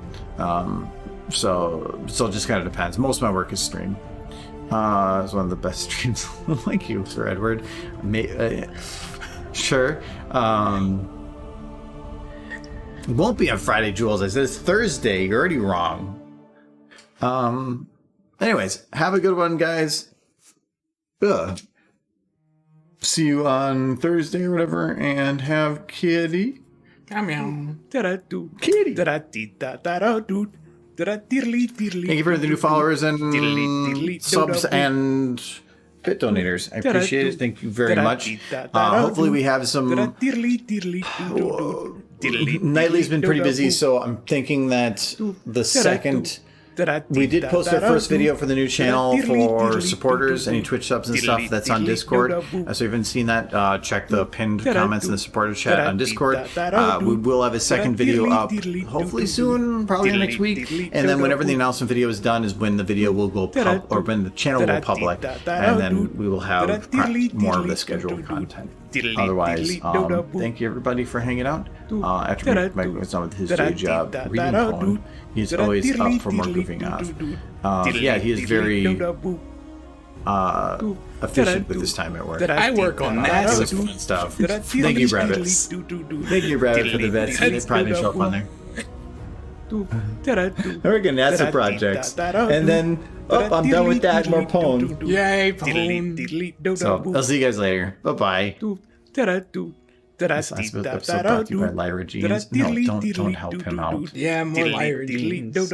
So it just kind of depends. Most of my work is stream. It's one of the best streams. Thank you, Sir Edward. Sure. It won't be on Friday, Jules. I said it's Thursday. You're already wrong. Anyways, have a good one, guys. See you on Thursday or whatever, and have kitty. Meow. Kitty. Thank you for the new followers and subs and bit donators. I appreciate it. Thank you very much. Hopefully we have some... Nightly's been pretty busy, so I'm thinking that the second... We did post our first video for the new channel for supporters, any Twitch subs and stuff. That's on Discord. So if you haven't seen that, check the pinned comments in the supporter chat on Discord. We will have a second video up hopefully soon, probably next week. And then whenever the announcement video is done is when the video will go or when the channel will go public. And then we will have more of the scheduled content. Otherwise, thank you everybody for hanging out. After Mike was done with his day job reading poem, he's always up for more goofing off. Yeah, he is very efficient with his time at work. I work on that. It was fun stuff. Thank you, Rabbits. Thank you, Rabbit, for the vets. They probably didn't show up on there. We're getting NASA projects. And then, I'm done with that. More poem. Yay, poem. So, I'll see you guys later. Bye-bye. This last episode brought to you by Lyra Jeans. No, don't help him out. Yeah, more Lyra Jeans.